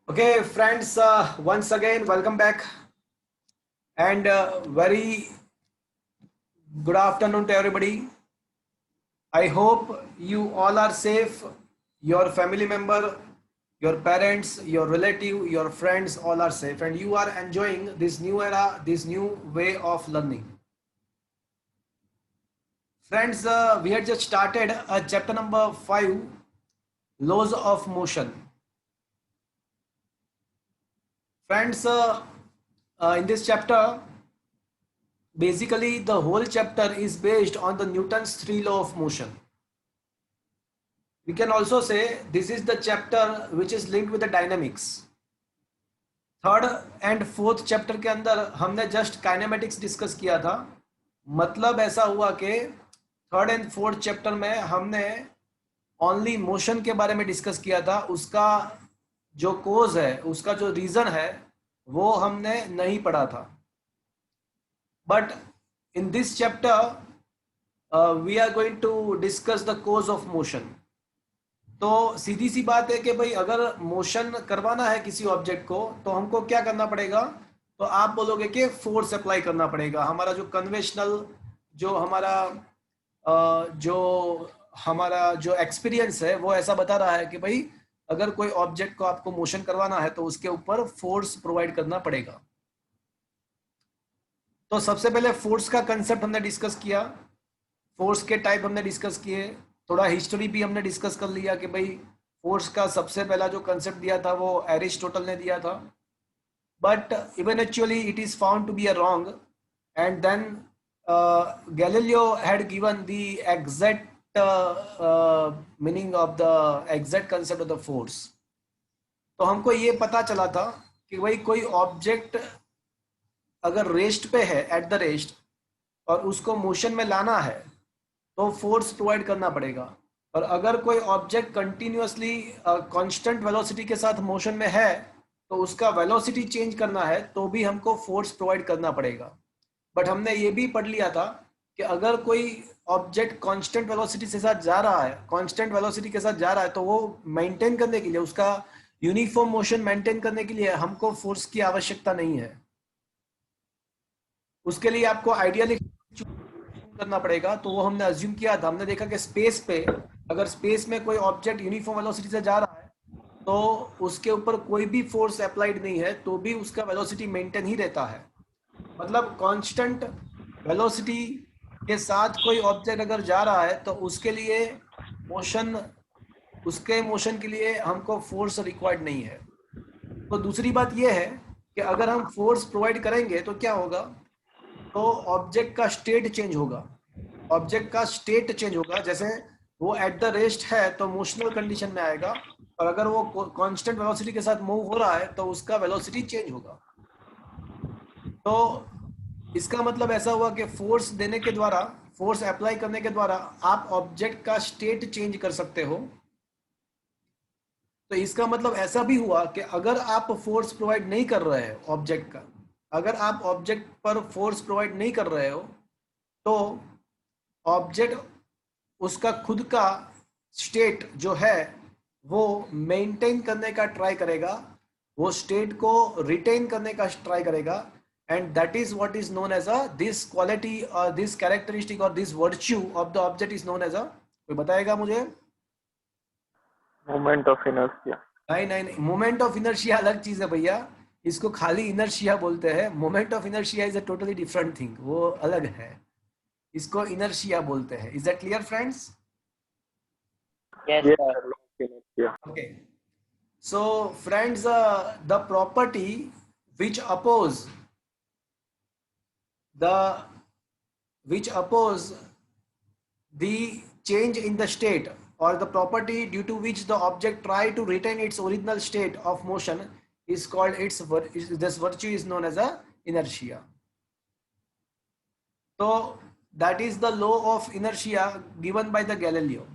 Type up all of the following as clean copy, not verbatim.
Okay, friends, once again, welcome back and very good afternoon to everybody. I hope you all are safe, your family member, your parents, your relative, your friends all are safe, and you are enjoying this new era, this new way of learning. Friends, we had just started chapter number 5, Laws of Motion. Friends, in this chapter, basically the whole chapter is based on the Newton's three law of motion. We can also say this is the chapter which is linked with the dynamics. Third and fourth chapter के अंदर हमने just kinematics discuss किया था. मतलब ऐसा हुआ कि third and fourth chapter में हमने ओनली मोशन के बारे में डिस्कस किया था. उसका जो कोज है, उसका जो रीजन है, वो हमने नहीं पढ़ा था. But in this chapter we are going to discuss the cause of motion. तो सीधी सी बात है कि भाई अगर मोशन करवाना है किसी ऑब्जेक्ट को तो हमको क्या करना पड़ेगा. तो आप बोलोगे कि फोर्स अप्लाई करना पड़ेगा. हमारा जो कन्वेंशनल जो हमारा जो एक्सपीरियंस है वो ऐसा बता रहा है कि भाई अगर कोई ऑब्जेक्ट को आपको मोशन करवाना है तो उसके ऊपर फोर्स प्रोवाइड करना पड़ेगा. तो सबसे पहले फोर्स का कंसेप्ट हमने डिस्कस किया, फोर्स के टाइप हमने डिस्कस किए, थोड़ा हिस्ट्री भी हमने डिस्कस कर लिया कि भाई फोर्स का सबसे पहला जो कंसेप्ट दिया था वो एरिस्टोटल ने दिया था. But eventually it is found to be a wrong and then Galileo had given the exact meaning of the exact concept of the force. तो हमको ये पता चला था कि भाई कोई ऑब्जेक्ट अगर रेस्ट पे है, एट द रेस्ट, और उसको मोशन में लाना है तो फोर्स प्रोवाइड करना पड़ेगा. और अगर कोई ऑब्जेक्ट कंटिन्यूअसली कांस्टेंट वेलोसिटी के साथ मोशन में है तो उसका वेलोसिटी चेंज करना है तो भी हमको फोर्स प्रोवाइड करना पड़ेगा. बट हमने ये भी पढ़ लिया था कि अगर कोई ऑब्जेक्ट कांस्टेंट वेलोसिटी के साथ जा रहा है, कांस्टेंट वेलोसिटी के साथ जा रहा है, तो वो मेंटेन करने के लिए, उसका यूनिफॉर्म मोशन मेंटेन करने के लिए हमको फोर्स की आवश्यकता नहीं है. उसके लिए आपको आइडियली करना पड़ेगा. तो वो हमने अज्यूम किया था. हमने देखा कि स्पेस पे, अगर स्पेस में कोई ऑब्जेक्ट यूनिफॉर्म वेलोसिटी से जा रहा है तो उसके ऊपर कोई भी फोर्स अप्लाइड नहीं है तो भी उसका वेलोसिटी मेंटेन ही रहता है. मतलब कांस्टेंट वेलोसिटी के साथ कोई ऑब्जेक्ट अगर जा रहा है तो उसके लिए मोशन के लिए हमको फोर्स रिक्वायर्ड नहीं है. तो दूसरी बात यह है कि अगर हम फोर्स प्रोवाइड करेंगे तो क्या होगा, तो ऑब्जेक्ट का स्टेट चेंज होगा. ऑब्जेक्ट का स्टेट चेंज होगा. जैसे वो एट द रेस्ट है तो मोशनल कंडीशन में आएगा, और अगर वो कांस्टेंट वेलोसिटी के साथ मूव हो रहा है तो उसका वेलोसिटी चेंज होगा. तो इसका मतलब ऐसा हुआ कि फोर्स देने के द्वारा, फोर्स अप्लाई करने के द्वारा आप ऑब्जेक्ट का स्टेट चेंज कर सकते हो. तो इसका मतलब ऐसा भी हुआ कि अगर आप फोर्स प्रोवाइड नहीं कर रहे हो ऑब्जेक्ट का, अगर आप ऑब्जेक्ट पर फोर्स प्रोवाइड नहीं कर रहे हो तो ऑब्जेक्ट उसका खुद का स्टेट जो है वो मेंटेन करने का ट्राई करेगा, वो स्टेट को रिटेन करने का ट्राई करेगा. And that is what is known as a this quality और दिस कैरेक्टरिस्टिक और this virtue of the object is known as a, कोई बताएगा मुझे? Moment of inertia. नहीं, मोमेंट ऑफ इनर्शिया अलग चीज है भैया. इसको खाली इनर्शिया बोलते हैं. Moment of inertia is a totally different thing, वो अलग है. इसको इनर्शिया बोलते हैं. Is that clear friends? Yes, yeah, inertia. Okay. So friends, the property which oppose the change in the state, or the property due to which the object try to retain its original state of motion is called this virtue is known as a inertia. So that is the law of inertia given by the Galileo.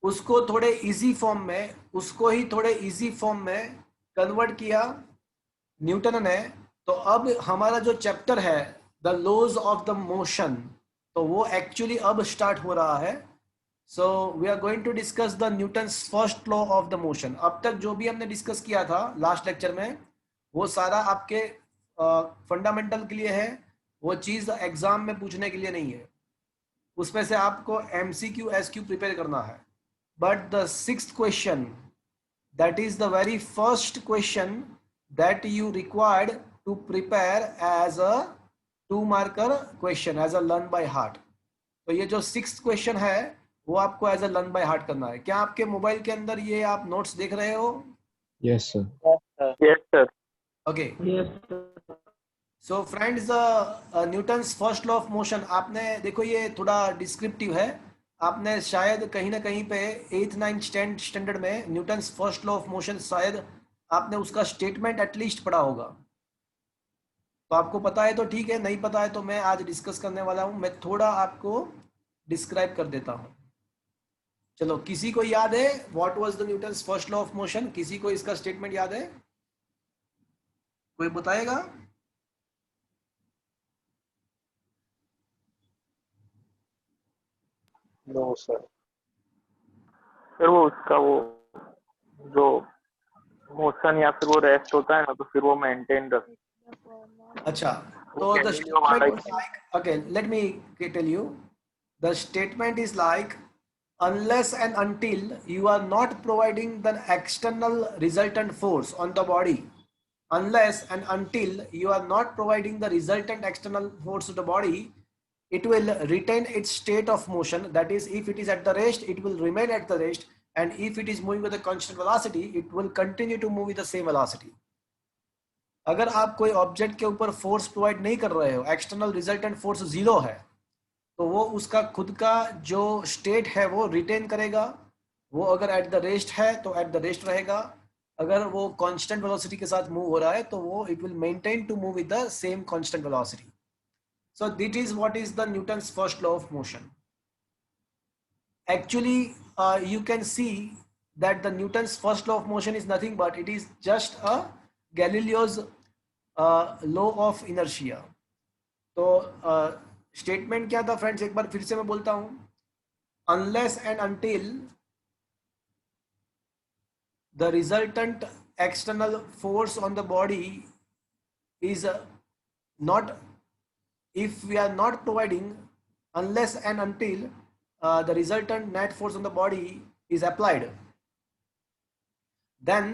उसको थोड़े easy form में, उसको ही थोड़े easy form में convert किया Newton ने. तो अब हमारा जो चैप्टर है the laws of the motion, तो वो एक्चुअली अब स्टार्ट हो रहा है. So we are going to discuss the Newton's first law of the motion. अब तक जो भी हमने डिस्कस किया था लास्ट लेक्चर में, वो सारा आपके फंडामेंटल के लिए है, वो चीज एग्जाम में पूछने के लिए नहीं है. उसमें से आपको MCQ SQ प्रिपेयर करना है. But the sixth question, that is the very first question that you required to prepare as a 2 marker question, as a learn by heart. तो ये जो सिक्स्थ क्वेश्चन है वो आपको as a learn by heart करना है. क्या आपके मोबाइल के अंदर ये आप नोट्स देख रहे हो? Yes, sir. Yes, sir. Okay. So friends, Newton's first law of motion, आपने देखो ये थोड़ा डिस्क्रिप्टिव है. आपने शायद कहीं ना कहीं पे 8th 9th 10th स्टैंडर्ड में Newton's first law of motion शायद आपने उसका स्टेटमेंट एटलीस्ट पढ़ा होगा. तो आपको पता है तो ठीक है, नहीं पता है तो मैं आज डिस्कस करने वाला हूं. मैं थोड़ा आपको डिस्क्राइब कर देता हूं. चलो, किसी को याद है what was the Newton's first law of motion? किसी को इसका स्टेटमेंट याद है? कोई बताएगा? No, sir. फिर वो उसका वो जो मोशन या फिर वो रेस्ट होता है ना, तो फिर वो मेंटेन रखना. अच्छा, तो the statement is like, okay let me tell you. The statement is like, unless and until you are not providing the external resultant force on the body, unless and until you are not providing the resultant external force to the body, it will retain its state of motion. That is, if it is at the rest, it will remain at the rest, and if it is moving with a constant velocity, it will continue to move with the same velocity. अगर आप कोई object के ऊपर force provide नहीं कर रहे हो, external resultant force 0 है, तो वो उसका खुद का जो स्टेट है वो रिटेन करेगा. वो अगर एट द रेस्ट है तो एट द रेस्ट रहेगा. अगर वो कांस्टेंट वेलोसिटी के साथ मूव हो रहा है तो वो it will maintain to move with the same constant velocity. So that is what is the Newton's first law of motion. Actually you can see that the Newton's first law of motion is nothing but it is just a Galileo's law of inertia. तो statement क्या था friends, एक बार फिर से मैं बोलता हूं. Unless and until the resultant external force on the body is not, if we are not providing, unless and until the resultant net force on the body is applied, then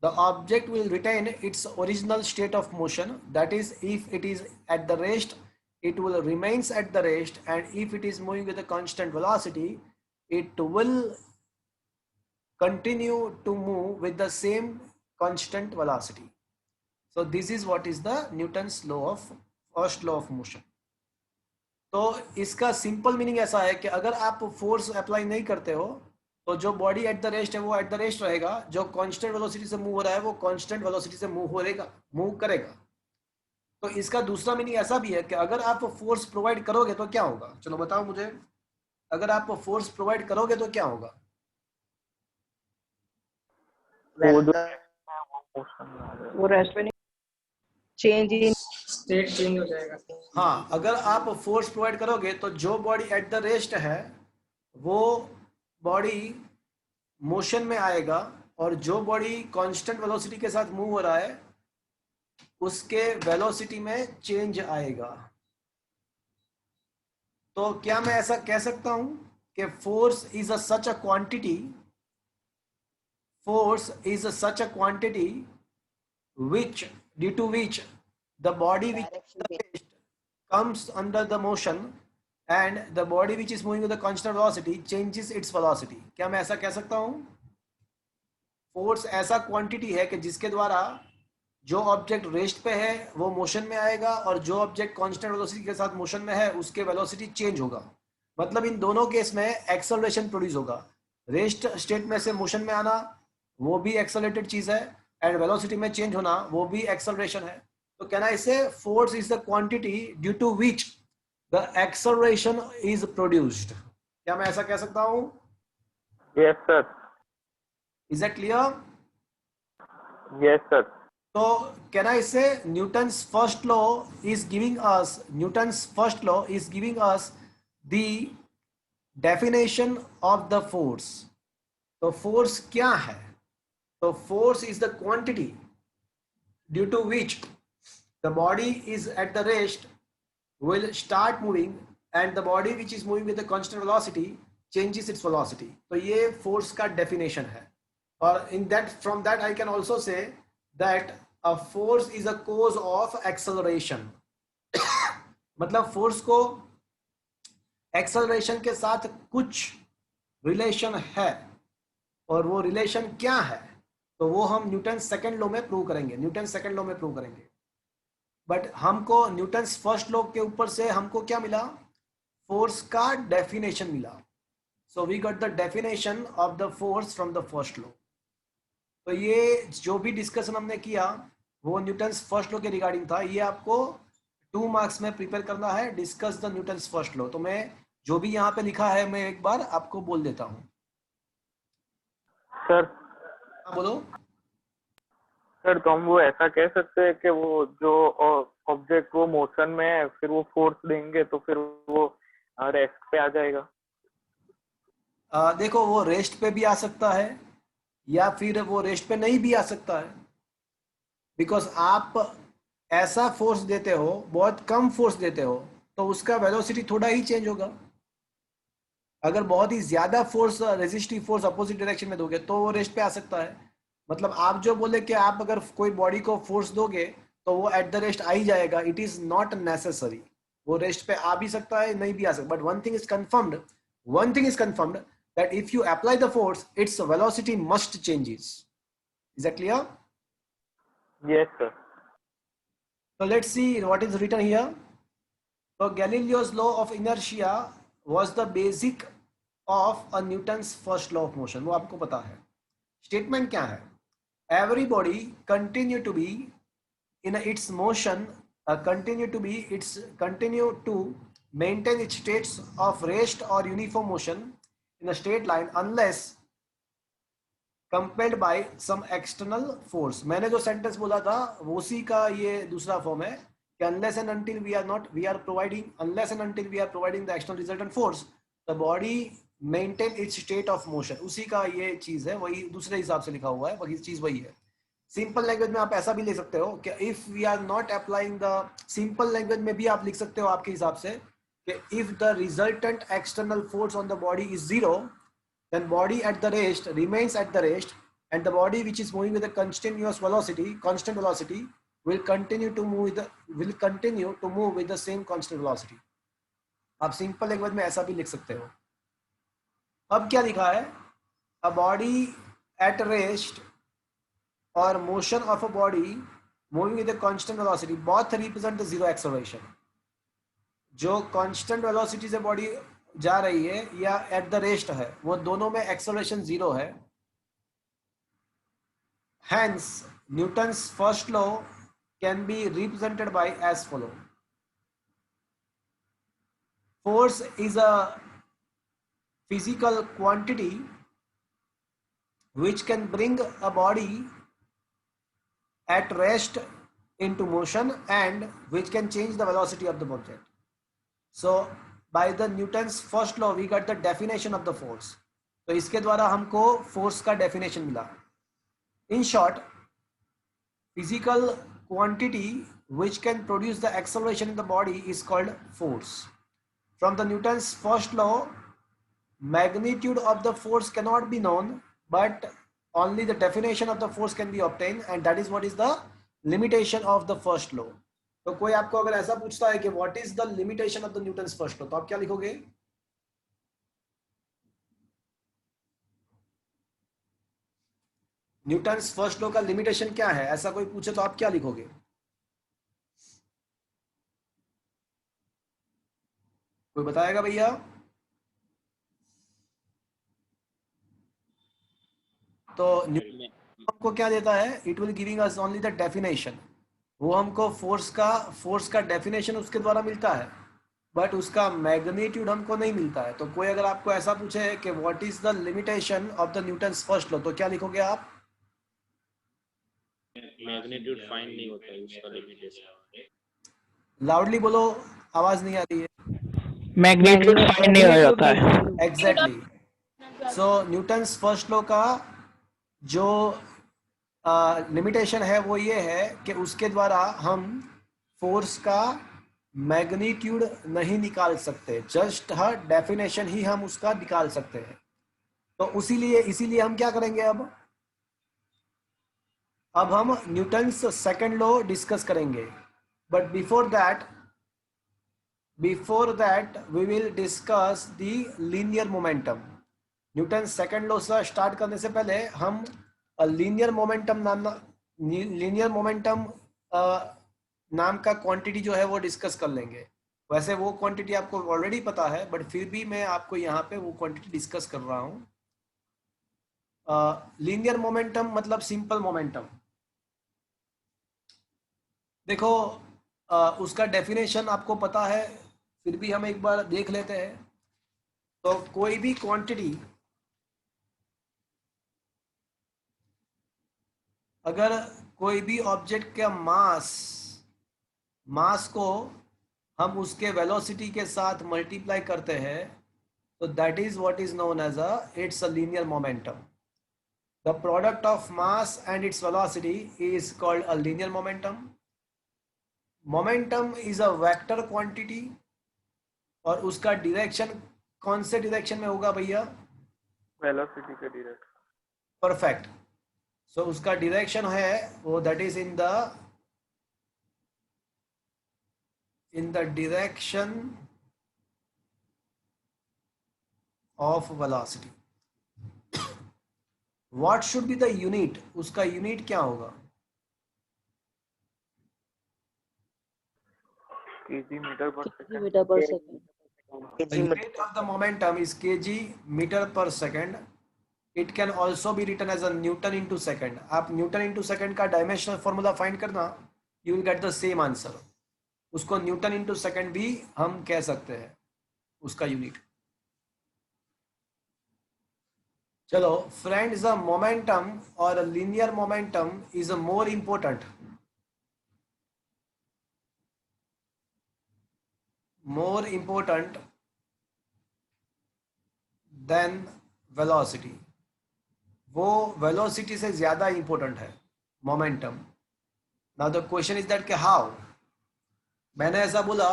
the object will retain its original state of motion. That is, if it is at the rest, it will remains at the rest, and if it is moving with a constant velocity, it will continue to move with the same constant velocity. So this is what is the Newton's law of first law of motion. तो इसका simple meaning ऐसा है कि अगर आप force apply नहीं करते हो तो जो बॉडी एट द रेस्ट है वो एट द रेस्ट रहेगा, जो कांस्टेंट वेलोसिटी से मूव हो रहा है वो कांस्टेंट वेलोसिटी से मूव करेगा. तो इसका दूसरा मीनिंग ऐसा भी है कि अगर आप फोर्स प्रोवाइड करोगे तो क्या होगा? चलो बताओ मुझे, अगर आप फोर्स प्रोवाइड करोगे तो क्या होगा? वो रेस्ट में चेंज इन स्टेट चेंज हो जाएगा. हाँ, अगर आप फोर्स प्रोवाइड करोगे तो जो बॉडी एट द रेस्ट है वो बॉडी मोशन में आएगा, और जो बॉडी कांस्टेंट वेलोसिटी के साथ मूव हो रहा है उसके वेलोसिटी में चेंज आएगा. तो क्या मैं ऐसा कह सकता हूं कि force is such a quantity, force is such a quantity which, due to which the body which is at the rest comes under the motion, and the body which is moving with a constant velocity changes its velocity. क्या मैं ऐसा कह सकता हूं? Force ऐसा quantity है कि जिसके द्वारा जो ऑब्जेक्ट रेस्ट पे है वो मोशन में आएगा, और जो ऑब्जेक्ट कांस्टेंट वेलोसिटी के साथ मोशन में है उसके वेलोसिटी चेंज होगा. मतलब इन दोनों केस में एक्सेलरेशन प्रोड्यूस होगा. रेस्ट स्टेट में से मोशन में आना वो भी एक्सेलरेटेड चीज है, एंड वेलोसिटी में चेंज होना वो भी एक्सेलरेशन है. तो कहना इसे force is the quantity due to which the acceleration is produced. क्या मैं ऐसा कह सकता हूं? Yes, sir. Is that clear? Yes, sir. तो कहना इसे Newton's first law is giving us, Newton's first law is giving us the definition of the force. तो फोर्स क्या है? तो force is the quantity due to which the body is at the rest will start moving and the body which is moving with a constant velocity changes its velocity. तो ये force का definition है. और in that, from that I can also say that a force is a cause of acceleration. मतलब force को acceleration के साथ कुछ relation है, और वो relation क्या है? तो वो हम न्यूटन सेकंड लॉ में प्रूव करेंगे, न्यूटन सेकंड लॉ में प्रूव करेंगे. बट हमको न्यूटन फर्स्ट लॉ के ऊपर से हमको क्या मिला? फोर्स का डेफिनेशन मिला. So we got the definition of the force from the first law. तो ये जो भी डिस्कशन हमने किया वो न्यूटन फर्स्ट लॉ के रिगार्डिंग था. ये आपको 2 मार्क्स में प्रिपेयर करना है, discuss the Newton first law. तो मैं जो भी यहाँ पे लिखा है मैं एक बार आपको बोल देता हूँ. सर बोलो. सर, तो हम वो ऐसा कह सकते हैं कि वो जो ऑब्जेक्ट वो मोशन में है, फिर वो फोर्स देंगे तो फिर वो रेस्ट पे आ जाएगा. देखो, वो रेस्ट पे भी आ सकता है या फिर वो रेस्ट पे नहीं भी आ सकता है. बिकॉज आप ऐसा फोर्स देते हो, बहुत कम फोर्स देते हो, तो उसका वेलोसिटी थोड़ा ही चेंज होगा. अगर बहुत ही ज्यादा force, resistive force opposite direction में दोगे तो वो रेस्ट पे आ सकता है. मतलब आप जो बोले कि आप अगर कोई बॉडी को फोर्स दोगे तो वो एट द रेस्ट आ ही जाएगा, इट इज नॉट नेसेसरी. वो रेस्ट पे आ भी सकता है, नहीं भी आ सकता. But one thing is confirmed that if you apply the force, its velocity must changes. Is that clear? Yes, sir. So let's see what is written here. So Galileo's law of inertia was the basic of a Newton's first law of motion. वो आपको पता है. Statement क्या है? Every body continue to be in its motion, continue to maintain its states of rest or uniform motion in a straight line unless compelled by some external force. मैंने जो sentence बोला था वो उसी का ये दूसरा फॉर्म है कि unless and until we are providing the external resultant force, the body maintain its state of motion. उसी का ये चीज है, वही दूसरे हिसाब से लिखा हुआ है, वही चीज वही है. सिंपल लैंग्वेज में आप ऐसा भी लिख सकते हो कि if we are not applying the, simple language में भी आप लिख सकते हो आपके हिसाब से कि if the resultant external force on the body is zero, then body at the rest remains at the rest, and the body which is moving with a constant velocity will continue to move with the same constant velocity. आप simple language में ऐसा भी लिख सकते हो. अब क्या लिखा है? a body at rest or motion of a body moving with a constant velocity both represent the zero acceleration. जो constant velocity से बॉडी जा रही है या एट द रेस्ट है, वो दोनों में एक्सेलरेशन जीरो है. Hence, Newton's first law can be represented by as follow. Force is a physical quantity which can bring a body at rest into motion and which can change the velocity of the object. So, by the Newton's first law we got the definition of the force. तो इसके द्वारा हमको force का definition मिला. In short, physical quantity which can produce the acceleration in the body is called force. From the Newton's first law, magnitude of the force cannot be known, but only the definition of the force can be obtained, and that is what is the limitation of the first law. तो कोई आपको अगर ऐसा पूछता है कि what is the limitation of the Newton's first law, तो आप क्या लिखोगे? न्यूटन्स फर्स्ट लॉ का लिमिटेशन क्या है, ऐसा कोई पूछे तो आप क्या लिखोगे? कोई बताएगा भैया? तो हमको क्या देता है? It will giving us only the definition. वो हमको फोर्स का डेफिनेशन उसके द्वारा मिलता है, बट उसका मैग्नीट्यूड हमको नहीं मिलता है. तो कोई अगर आपको ऐसा पूछे कि what is the limitation of the Newton's first law, तो क्या लिखोगे आप? मैग्नीट्यूड फाइंड नहीं होता है उसका लिमिटेशन. लाउडली बोलो, आवाज नहीं आ रही है. मैग्नीट्यूड फाइंड नहीं हो जाता है। एग्जैक्टली। सो न्यूटन्स फर्स्ट लॉ का जो लिमिटेशन है वो ये है कि उसके द्वारा हम फोर्स का मैग्नीट्यूड नहीं निकाल सकते, जस्ट हर डेफिनेशन ही हम उसका निकाल सकते हैं। तो इसीलिए हम क्या करेंगे, अब हम न्यूटन्स सेकंड लॉ डिस्कस करेंगे। But before that we will discuss the linear momentum. Newton second law से स्टार्ट करने से पहले हम लीनियर मोमेंटम नाम का क्वांटिटी जो है वो डिस्कस कर लेंगे। वैसे वो क्वांटिटी आपको ऑलरेडी पता है, बट फिर भी मैं आपको यहाँ पे वो क्वांटिटी डिस्कस कर रहा हूँ। लीनियर मोमेंटम मतलब सिंपल मोमेंटम। देखो उसका डेफिनेशन आपको पता है, फिर भी हम एक बार देख लेते हैं। तो कोई भी क्वांटिटी अगर कोई भी ऑब्जेक्ट का मास को हम उसके वेलोसिटी के साथ मल्टीप्लाई करते हैं, तो that is what is known as it's a linear momentum. The product of mass and its velocity is called a linear momentum. Momentum is a vector quantity और उसका डायरेक्शन कौन से डायरेक्शन में होगा भैया? वेलोसिटी के डायरेक्शन। परफेक्ट। सो उसका direction है वो that is in the direction of velocity. What should be the unit? उसका यूनिट क्या होगा? केजी मीटर पर सेकंड। मीटर पर second. The unit of the momentum is kg meter per second. It can also be written as a Newton into second. आप Newton into second का dimensional formula find करना, you will get the same answer. उसको Newton into second भी हम कह सकते हैं उसका यूनिट। चलो फ्रेंड्स, द मोमेंटम और linear momentum is more important then velocity. वो वेलोसिटी से ज्यादा इंपॉर्टेंट है momentum. Now the question is that कि हाउ। मैंने ऐसा बोला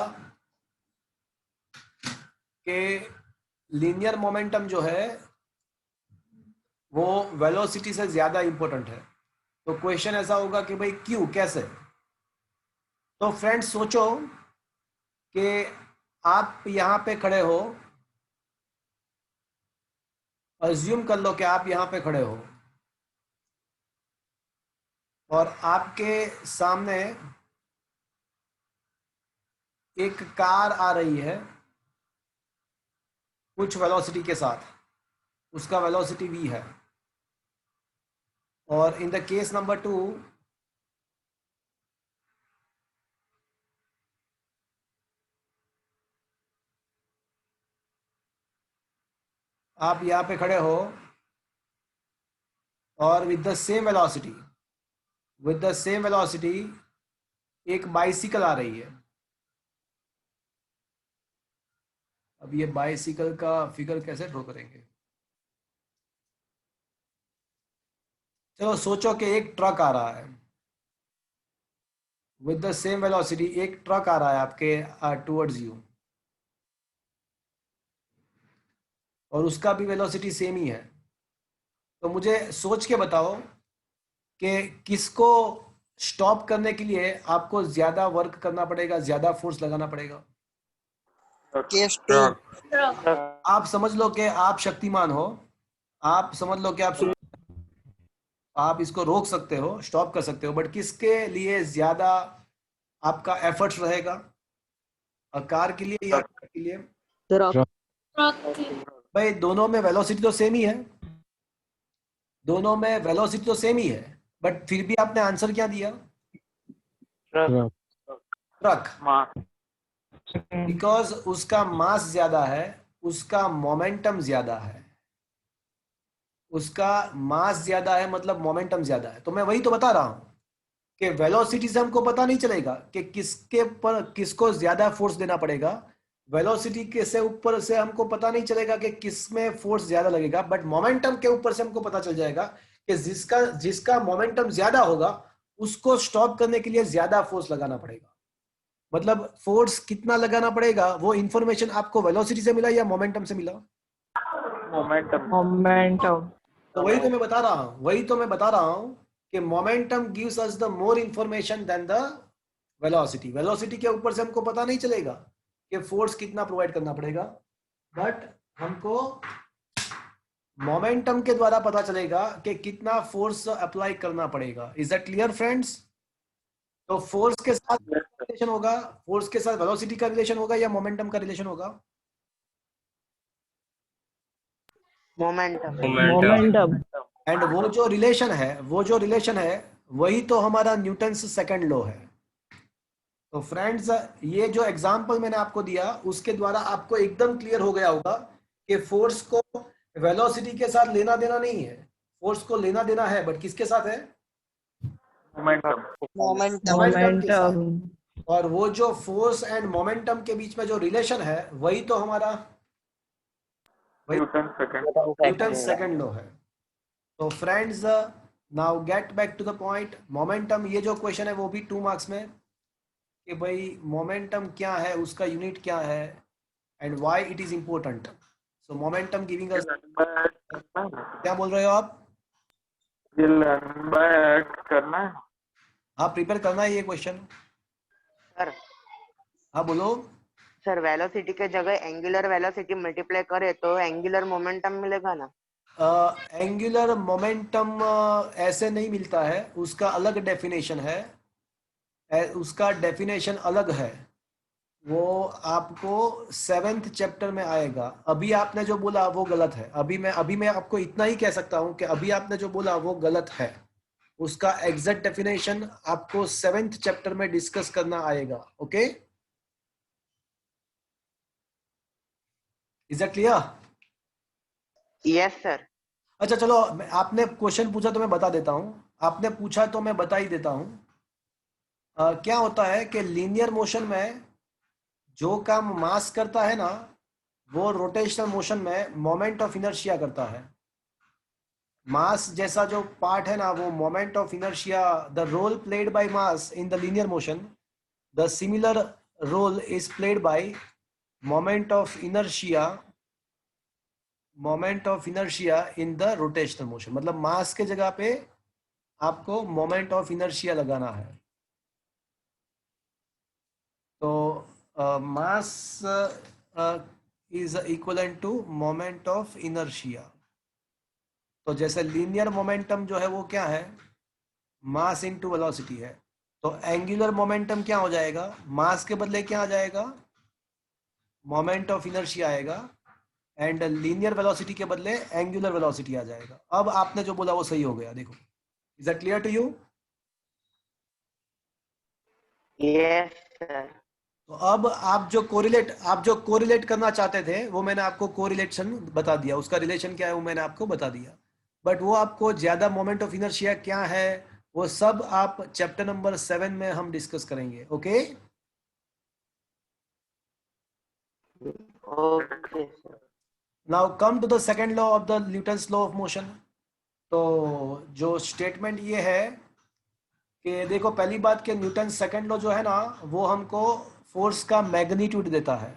कि लीनियर मोमेंटम जो है वो वेलोसिटी से ज्यादा इंपॉर्टेंट है। तो क्वेश्चन ऐसा होगा कि भाई क्यों, कैसे? तो फ्रेंड्स सोचो कि आप यहां पे खड़े हो, अज्यूम कर लो कि आप यहां पे खड़े हो और आपके सामने एक कार आ रही है कुछ वेलोसिटी के साथ, उसका वेलोसिटी v है। और इन द केस नंबर 2 आप यहां पे खड़े हो और विद द सेम वेलोसिटी एक बाइसिकल आ रही है। अब ये बाइसिकल का फिगर कैसे ड्रॉ करेंगे? चलो सोचो कि एक ट्रक आ रहा है विद द सेम वेलोसिटी, एक ट्रक आ रहा है आपके टुवर्ड्स यू और उसका भी वेलोसिटी सेम ही है। तो मुझे सोच के बताओ कि किसको स्टॉप करने के लिए आपको ज्यादा वर्क करना पड़ेगा, ज्यादा फोर्स लगाना पड़ेगा? आप समझ लो कि आप शक्तिमान हो, आप समझ लो कि आप इसको रोक सकते हो, स्टॉप कर सकते हो, बट किसके लिए ज्यादा आपका एफर्ट्स रहेगा? कार के लिए या ट्रक के लिए? भाई दोनों में वेलोसिटी तो सेम ही है, दोनों में वेलोसिटी तो सेम ही है, बट फिर भी आपने आंसर क्या दिया? ट्रक। बिकॉज उसका मास ज्यादा है, उसका मोमेंटम ज्यादा है। उसका मास ज्यादा है मतलब मोमेंटम ज्यादा है। तो मैं वही तो बता रहा हूं कि वेलोसिटी से हमको पता नहीं चलेगा कि किसको ज्यादा फोर्स देना पड़ेगा, वेलोसिटी के से ऊपर से हमको पता नहीं चलेगा कि किस में फोर्स ज्यादा लगेगा, बट मोमेंटम के ऊपर से हमको पता चल जाएगा कि जिसका जिसका मोमेंटम ज्यादा होगा उसको स्टॉप करने के लिए ज्यादा फोर्स लगाना पड़ेगा। मतलब फोर्स कितना लगाना पड़ेगा वो इंफॉर्मेशन आपको वेलोसिटी से मिला या मोमेंटम से मिला? मोमेंटम। Momentum. तो वही तो मैं बता रहा हूँ, वही तो मैं बता रहा हूँ कि momentum gives us the more information than the velocity. Velocity के ऊपर से हमको पता नहीं चलेगा कि फोर्स कितना प्रोवाइड करना पड़ेगा, बट हमको मोमेंटम के द्वारा पता चलेगा कि कितना फोर्स अप्लाई करना पड़ेगा। Is that clear friends? तो फोर्स के साथ रिलेशन होगा, फोर्स के साथ वेलोसिटी का रिलेशन होगा या मोमेंटम का रिलेशन होगा? Momentum. Momentum. एंड वो जो रिलेशन है, वो जो रिलेशन है वही तो हमारा न्यूटन्स सेकंड लॉ है। तो फ्रेंड्स, ये जो एग्जांपल मैंने आपको दिया उसके द्वारा आपको एकदम क्लियर हो गया होगा कि फोर्स को वेलोसिटी के साथ लेना देना नहीं है, फोर्स को लेना देना है, बट किसके साथ है? मोमेंटम। Momentum. मोमेंटम के साथ। Momentum. और वो जो फोर्स एंड मोमेंटम के बीच में जो रिलेशन है वही तो हमारा Newton second. Newton second law है। तो friends, now get back to the point. Momentum, ये जो क्वेश्चन है वो भी 2 मार्क्स में, कि भाई मोमेंटम क्या है, उसका यूनिट क्या है and why it is important. So momentum giving us, क्या बोल रहे हो आप? ये लर्न बाय ऐड करना है। हाँ, प्रिपेयर करना है ये क्वेश्चन। सर हाँ बोलो। सर वेलोसिटी के जगह एंगुलर वेलोसिटी मल्टीप्लाई करे तो एंगुलर मोमेंटम मिलेगा ना? एंगुलर मोमेंटम ऐसे नहीं मिलता है, उसका अलग डेफिनेशन है, उसका डेफिनेशन अलग है, वो आपको 7th चैप्टर में आएगा। अभी आपने जो बोला वो गलत है। अभी मैं आपको इतना ही कह सकता हूं कि अभी आपने जो बोला वो गलत है। उसका एग्जैक्ट डेफिनेशन आपको 7th चैप्टर में डिस्कस करना आएगा। Okay, is that clear? Yes sir. अच्छा चलो, आपने क्वेश्चन पूछा तो मैं बता देता हूं, आपने पूछा तो मैं बता ही देता हूं। क्या होता है कि लीनियर मोशन में जो काम मास करता है ना, वो रोटेशनल मोशन में मोमेंट ऑफ इनर्शिया करता है। मास जैसा जो पार्ट है ना, वो moment of inertia, the role played by mass in the linear motion, the similar role is played by moment of inertia, moment of inertia in the rotational motion. मतलब mass के जगह पे आपको मोमेंट ऑफ इनर्शिया लगाना है। तो mass is equivalent to moment of inertia. तो जैसे लीनियर मोमेंटम जो है वो क्या है? मास इनटू वेलोसिटी है। तो एंगुलर मोमेंटम क्या हो जाएगा? मास के बदले क्या आ जाएगा? मोमेंट ऑफ इनर्शिया आएगा। एंड लीनियर वेलोसिटी के बदले एंगुलर वेलोसिटी आ जाएगा। अब आपने जो बोला वो सही हो गया। देखो, is that clear to you? Yes sir. तो अब आप जो कोरिलेट करना चाहते थे वो मैंने आपको कोरिलेशन बता दिया, उसका रिलेशन क्या है वो मैंने आपको बता दिया। बट वो आपको ज्यादा मोमेंट ऑफ इनर्शिया क्या है वो सब आप चैप्टर नंबर 7 में हम डिस्कस करेंगे। Okay, okay sir. Now come to the second law of the Newton's law of motion. तो जो स्टेटमेंट ये है कि देखो, पहली बात कि न्यूटन सेकंड लॉ जो है ना, वो हमको फोर्स का मैग्नीट्यूड देता है,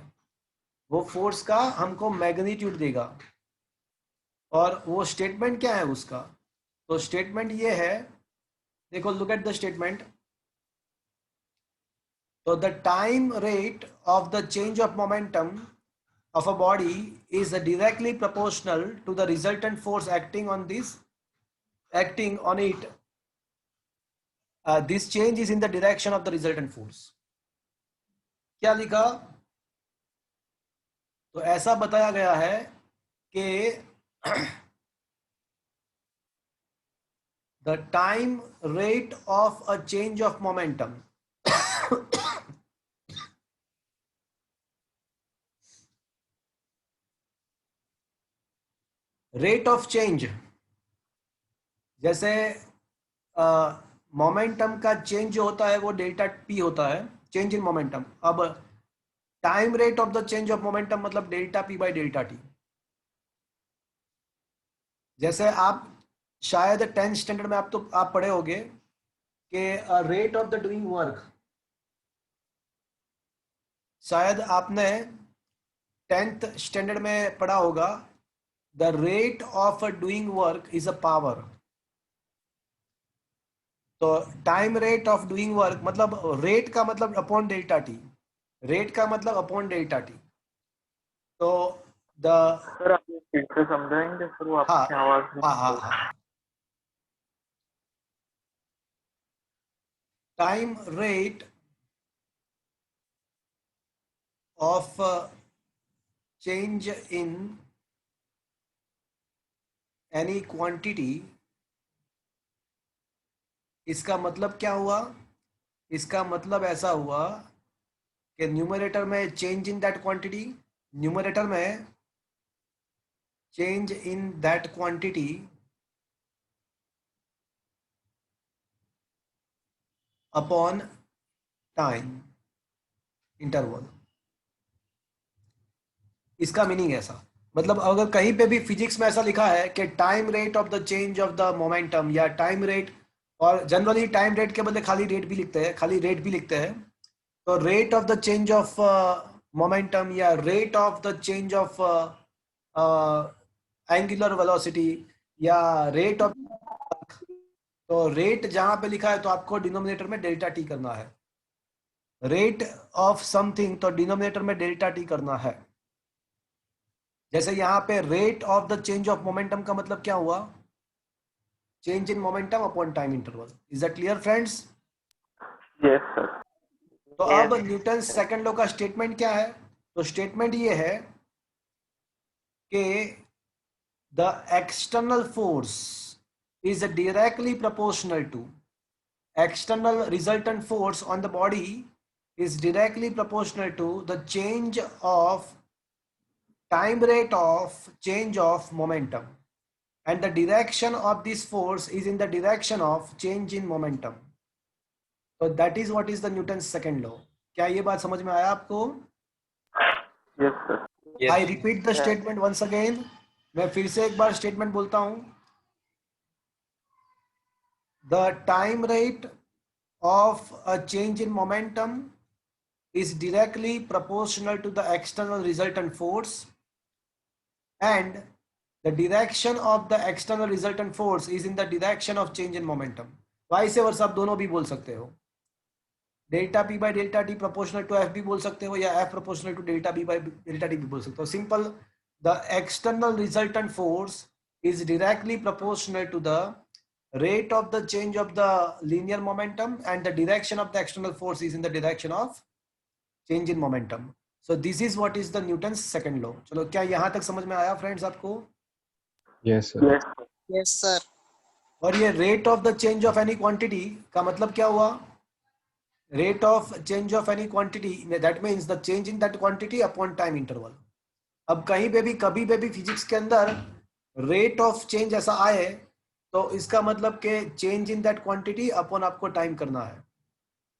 वो फोर्स का हमको मैग्नीट्यूड देगा। और वो स्टेटमेंट क्या है उसका? तो स्टेटमेंट ये है, देखो, लुक एट द स्टेटमेंट। तो the time rate of the change of momentum of a body is directly proportional to the resultant force acting on it. This change is in the direction of the resultant force. क्या लिखा? तो ऐसा बताया गया है कि the time rate of a change of momentum rate of change, जैसे momentum का चेंज जो होता है वो डेल्टा पी होता है, चेंज इन मोमेंटम। अब time rate of the change of momentum मतलब delta P by delta t. जैसे आप शायद 10th स्टैंडर्ड में आप पढ़े होंगे कि rate of the doing work, शायद आपने 10th स्टैंडर्ड में पढ़ा होगा, the rate of doing work is a power. तो time rate of doing work मतलब रेट का मतलब अपॉन डेल्टा टी, रेट का मतलब अपॉन डेल्टा टी। तो द सर आप फिर से समझाएंगे सर, वो हाँ आपकी आवाज में हाँ, time rate of change in any quantity, इसका मतलब क्या हुआ? इसका मतलब ऐसा हुआ कि न्यूमरेटर में change in that quantity, numerator में change in that quantity upon time interval. इसका मीनिंग ऐसा, मतलब अगर कहीं पे भी फिजिक्स में ऐसा लिखा है कि time rate of the change of the momentum या टाइम रेट, और जनरली टाइम रेट के बदले खाली रेट भी लिखते हैं, खाली रेट भी लिखते हैं, तो rate of the change of momentum या rate of the change of angular velocity या रेट ऑफ, तो रेट जहां पे लिखा है तो आपको डिनोमिनेटर में डेल्टा टी करना है। रेट ऑफ समथिंग तो डिनोमिनेटर में डेल्टा टी करना है। जैसे यहाँ पे rate of the change of momentum का मतलब क्या हुआ? Change in momentum upon time interval. Is that clear friends? Yes sir. तो Yes. अब न्यूटन सेकंड लॉ का स्टेटमेंट क्या है? तो स्टेटमेंट ये है कि the external force is directly proportional to, external resultant force on the body is directly proportional to the change of time rate of change of momentum, and the direction of this force is in the direction of change in momentum. So that is what is the Newton's second law. क्या ये बात समझ में आया आपको? Yes sir. I repeat the statement once again. मैं फिर से एक बार स्टेटमेंट बोलता हूं। The time rate of a change in momentum is directly proportional to the external resultant force, and the direction of the external resultant force is in the direction of change in momentum. Vice versa आप दोनों भी बोल सकते हो, delta P by delta T proportional to F भी बोल सकते हो, या F proportional to delta B by delta T भी बोल सकते हो। Simple, the external resultant force is directly proportional to the rate of the change of the linear momentum, and the direction of the external force is in the direction of change in momentum. So this is what is the Newton's second law. चलो, क्या यहाँ तक समझ में आया friends आपको? Yes, sir. Yes Yes, sir. और ये rate of the change of any quantity का मतलब क्या हुआ? Rate of change of any quantity, that means the change in that quantity upon time interval. अब कहीं पे भी कभी पे भी फिजिक्स के अंदर रेट ऑफ चेंज ऐसा आए तो इसका मतलब कि change in that quantity upon आपको टाइम करना है।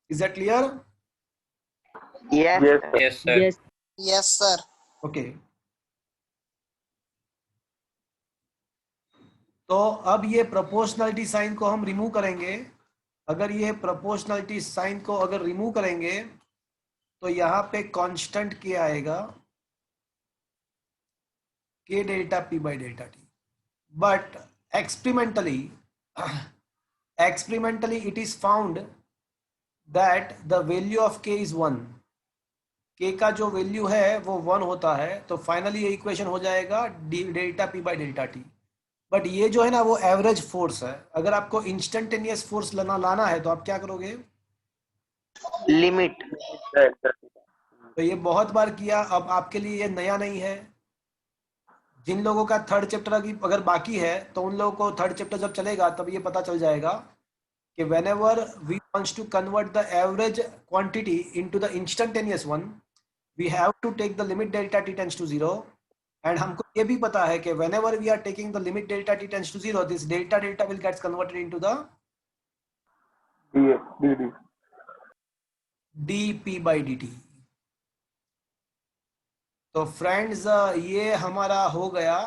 Is that clear? Yes. Yes sir. Yes, sir. Yes. Yes, sir. Okay, तो अब ये प्रोपोर्शनलिटी साइन को हम रिमूव करेंगे। अगर ये प्रोपोर्शनलिटी साइन को अगर रिमूव करेंगे तो यहाँ पे कांस्टेंट के आएगा के delta P by delta T. But experimentally it is found that the value of k is 1. k का जो वैल्यू है वो 1 होता है, तो फाइनली ये इक्वेशन हो जाएगा delta P by delta T. But ये जो है ना वो एवरेज फोर्स है। अगर आपको इंस्टेंटेनियस फोर्स लाना है तो आप क्या करोगे? Limit. तो ये बहुत बार किया, अब आपके लिए ये नया नहीं है। जिन लोगों का थर्ड चैप्टर अगर बाकी है तो उन लोगों को थर्ड चैप्टर जब चलेगा तब ये पता चल जाएगा कि whenever we wants to convert the average quantity into the instantaneous one, we have to take the limit delta t tends to 0, and हमको ये भी पता है कि whenever we are taking the limit delta t tends to 0, this delta will get converted into the D dp by dt. तो friends ये हमारा हो गया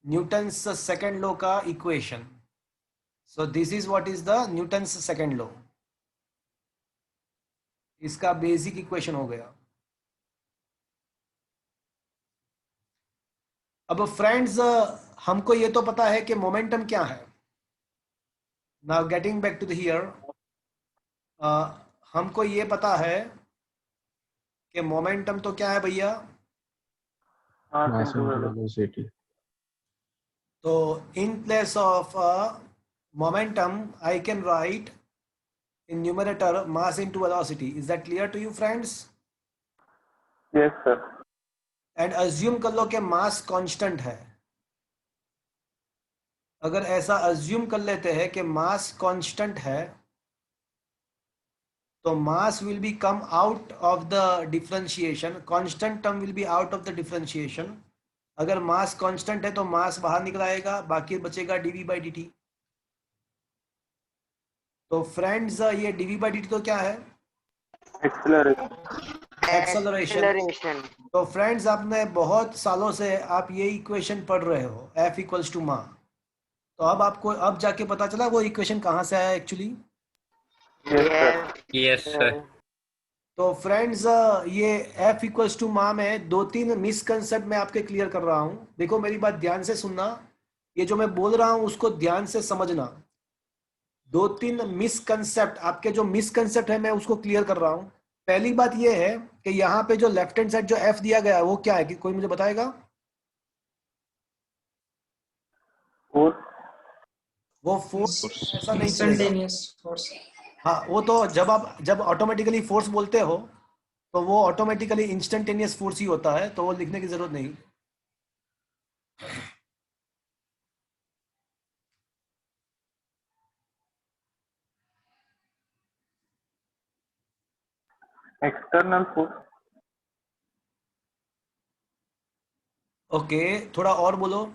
न्यूटन्स सेकंड लॉ का equation. So this is what is the Newton's second law. इसका basic equation हो गया. अब फ्रेंड्स हमको ये तो पता है कि मोमेंटम क्या है. Now getting back to the here, हमको ये पता है कि मोमेंटम तो क्या है भैया. मास Mass into into velocity. velocity. तो in place of momentum I can write in numerator mass into velocity. Is that clear to you friends? Yes sir. And assume कर लो कि मास कांस्टेंट है. अगर ऐसा अज्यूम कर लेते हैं कि मास कांस्टेंट है तो mass will be come out of the differentiation. Constant term will be out of the differentiation. अगर मास कांस्टेंट है तो मास बाहर निकल आएगा, बाकी बचेगा dv by dt. तो फ्रेंड्स ये dv by dt तो क्या है? एक्सेलरेशन. एक्सेलरेशन. एक्सेलरेशन. तो फ्रेंड्स आपने बहुत सालों से आप ये इक्वेशन पढ़ रहे हो F इक्वल्स टू मा. तो अब आपको अब जाके पता चला वो इक्वेशन कहाँ से आया actually. Yes sir. Yes, sir. तो फ्रेंड्स ये F इक्वल्स टू मा में 2-3 मिसकंसेप्ट मैं आपके क्लियर कर रहा हूँ. देखो मेरी बात ध्यान से सुनना, ये जो मैं बोल रहा हूँ उसको ध्यान से समझना. 2-3 मिसकंसेप्ट, आपके जो मिसकंसेप्ट है मैं उसको क्लियर कर रहा हूँ. पहली बात ये है कि यहाँ पे जो लेफ्ट हैंड साइड जो F दिया गया है वो क्या है, कि कोई मुझे बताएगा? वो फोर्स ऐसा नहीं चलेगा. हाँ वो तो जब ऑटोमेटिकली फोर्स बोलते हो तो वो ऑटोमेटिकली इंस्टेंटेनियस फोर्स ही होता है, तो वो लिखने की जरूरत नहीं. External force. ओके थोड़ा और बोलो.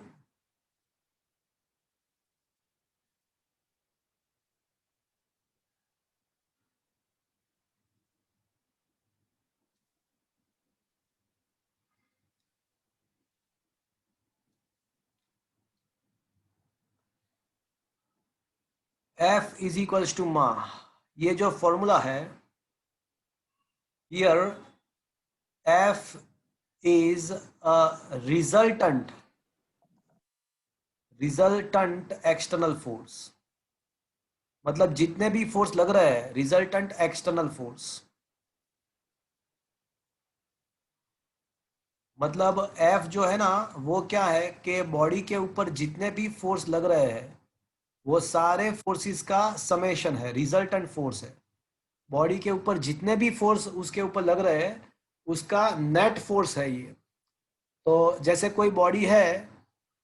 F इज इक्वल्स टू मा. ये जो फॉर्मूला है here, F is a resultant external force. मतलब जितने भी फोर्स लग रहे हैं रिजल्टेंट एक्सटर्नल फोर्स. मतलब F जो है ना वो क्या है कि बॉडी के ऊपर जितने भी फोर्स लग रहे हैं वो सारे फोर्सेस का समेशन है, रिजल्टेंट फोर्स है. बॉडी के ऊपर जितने भी फोर्स उसके ऊपर लग रहे हैं उसका नेट फोर्स है ये. तो जैसे कोई बॉडी है,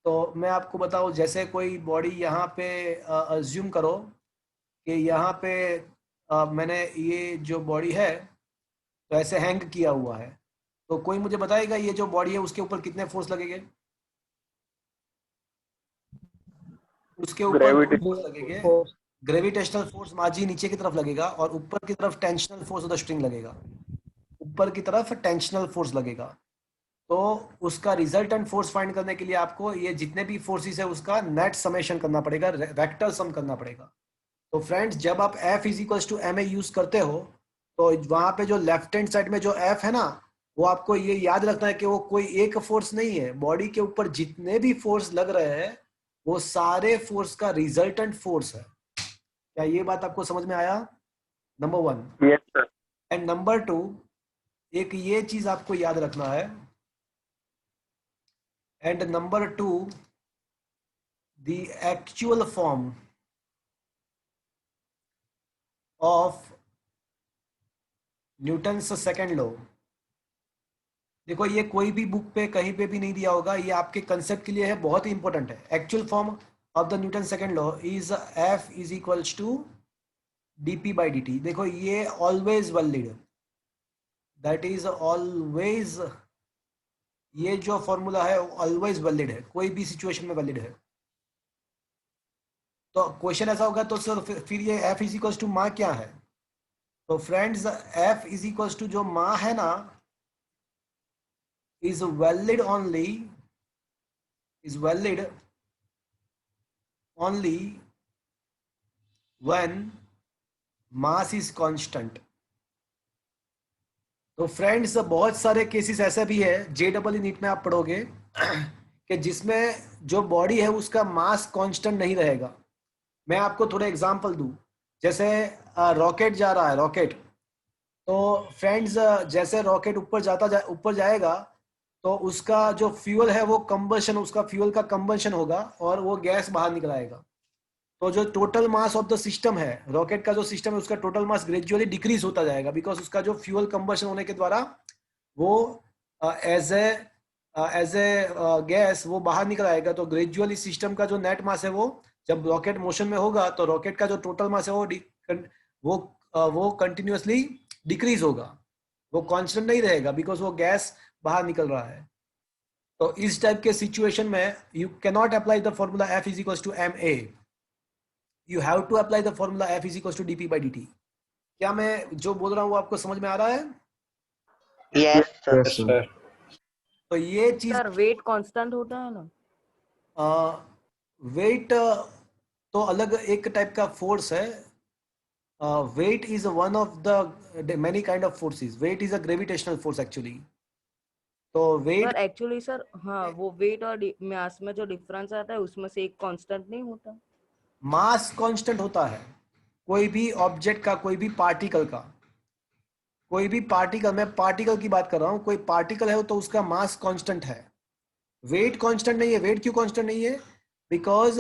तो मैं आपको बताऊं, जैसे कोई बॉडी यहाँ पे अज्यूम करो कि यहाँ पे मैंने ये जो बॉडी है तो ऐसे हैंग किया हुआ है. तो कोई मुझे बताएगा ये जो बॉडी है उसके ऊपर कितने फोर्स लगेंगे? उसके ऊपर फोर्स लगेंगे. ग्रेविटेशनल फोर्स माजी नीचे की तरफ लगेगा और ऊपर की तरफ tensional force of the string लगेगा. ऊपर की तरफ टेंशनल फोर्स लगेगा. तो उसका रिजल्टेंट फोर्स फाइंड करने के लिए आपको ये जितने भी फोर्सेस है उसका नेट समेशन करना पड़ेगा, वेक्टर सम करना पड़ेगा. तो फ्रेंड्स जब आप F is equals to ma use करते हो तो वहां पे जो लेफ्ट हैंड साइड में जो F है ना वो आपको ये याद रखना है कि वो कोई एक फोर्स नहीं है. बॉडी के ऊपर जितने भी फोर्स लग रहे हैं वो सारे फोर्स का रिजल्टेंट फोर्स है. क्या ये बात आपको समझ में आया? Number 1. Yes sir. And number 2, एक ये चीज आपको याद रखना है. And number 2, the actual form of Newton's second law. देखो ये कोई भी बुक पे कहीं पे भी नहीं दिया होगा, ये आपके कंसेप्ट के लिए है, बहुत ही इंपॉर्टेंट है. Actual form of the Newton second law is F is equals to dp by dt. देखो ये always valid, that is always, ये जो फॉर्मूला है ऑलवेज वैलिड है, कोई भी सिचुएशन में वैलिड है. तो क्वेश्चन ऐसा होगा तो सर फिर ये F इज इक्वल्स टू मा क्या है? तो friends F is equals to जो मा है ना is valid only when mass is constant. तो फ्रेंड्स बहुत सारे केसेस ऐसे भी है JEE नीट में आप पढ़ोगे कि जिसमें जो बॉडी है उसका मास कांस्टेंट नहीं रहेगा. मैं आपको थोड़ा एग्जांपल दूं, जैसे रॉकेट जा रहा है, रॉकेट. तो फ्रेंड्स जैसे रॉकेट ऊपर जाएगा तो उसका जो फ्यूल है वो कंबशन, उसका फ्यूल का कंबशन होगा और वो गैस बाहर निकल आएगा. तो जो total mass of the system है, रॉकेट का जो सिस्टम है, उसका टोटल मास ग्रेजुअली डिक्रीज होता जाएगा बिकॉज उसका जो फ्यूल कंबशन होने के द्वारा वो एज ए गैस वो बाहर निकल आएगा. तो ग्रेजुअली सिस्टम का जो नेट मास है वो जब रॉकेट मोशन में होगा तो रॉकेट का जो टोटल मास है वो कंटिन्यूअसली डिक्रीज होगा, वो कांस्टेंट नहीं रहेगा बिकॉज वो गैस बाहर निकल रहा है. तो इस टाइप के सिचुएशन में you can not apply the formula F is equal to ma. You have to apply the formula F is equals to dp by dt. क्या मैं जो बोल रहा हूँ वो आपको समझ में आ रहा है? Yes, sir. Yes, sir. तो ये चीज सर वेट कांस्टेंट होता है ना? वेट तो अलग एक टाइप का फोर्स है. Weight is one of the many kind of forces. Weight is a gravitational force actually. तो वेट सर एक्चुअली सर हाँ, वो वेट और मास में जो डिफरेंस आता है उसमें से एक कांस्टेंट नहीं होता? मास कांस्टेंट होता है कोई भी ऑब्जेक्ट का, कोई भी पार्टिकल का. कोई भी पार्टिकल, मैं पार्टिकल की बात कर रहा हूं, कोई पार्टिकल है तो उसका मास कांस्टेंट है. वेट कांस्टेंट नहीं है. वेट क्यों कांस्टेंट नहीं है? Because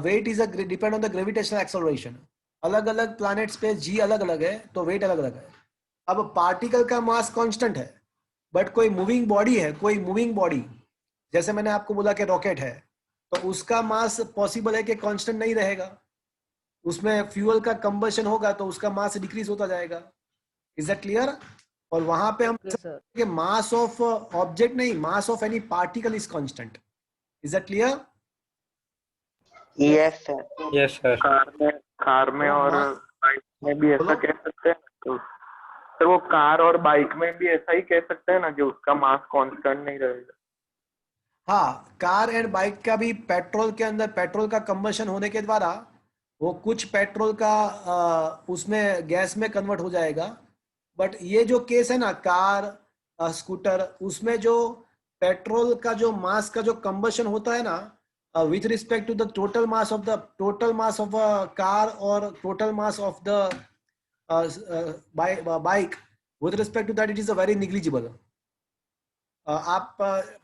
weight is depend on the gravitational acceleration. अलग अलग प्लैनेट्स पे जी अलग अलग है तो वेट अलग अलग है. अब पार्टिकल का मास कांस्टेंट है बट कोई मूविंग बॉडी है, कोई मूविंग बॉडी जैसे मैंने आपको बोला कि रॉकेट है तो उसका मास पॉसिबल है कि कांस्टेंट नहीं रहेगा. उसमें फ्यूल का कंबशन होगा तो उसका मास डिक्रीज होता जाएगा. Is that clear? और वहां पे हम कि मास ऑफ ऑब्जेक्ट नहीं, mass of any particle is constant. Is that clear? Yes, sir. Yes, sir. Car में और बाइक में भी ऐसा कह सकते हैं तो सर वो कार और बाइक में भी ऐसा ही कह सकते हैं ना कि उसका मास कांस्टेंट नहीं रहेगा. हाँ, कार एंड बाइक का भी पेट्रोल के अंदर पेट्रोल का कंबशन होने के द्वारा वो कुछ पेट्रोल का उसमें गैस में कन्वर्ट हो जाएगा. बट ये जो केस है ना कार स्कूटर, उसमें जो पेट्रोल का जो मास का जो कंबशन होता है ना with respect to the total mass of car और total mass of the bike, with respect to that it is a very negligible. आप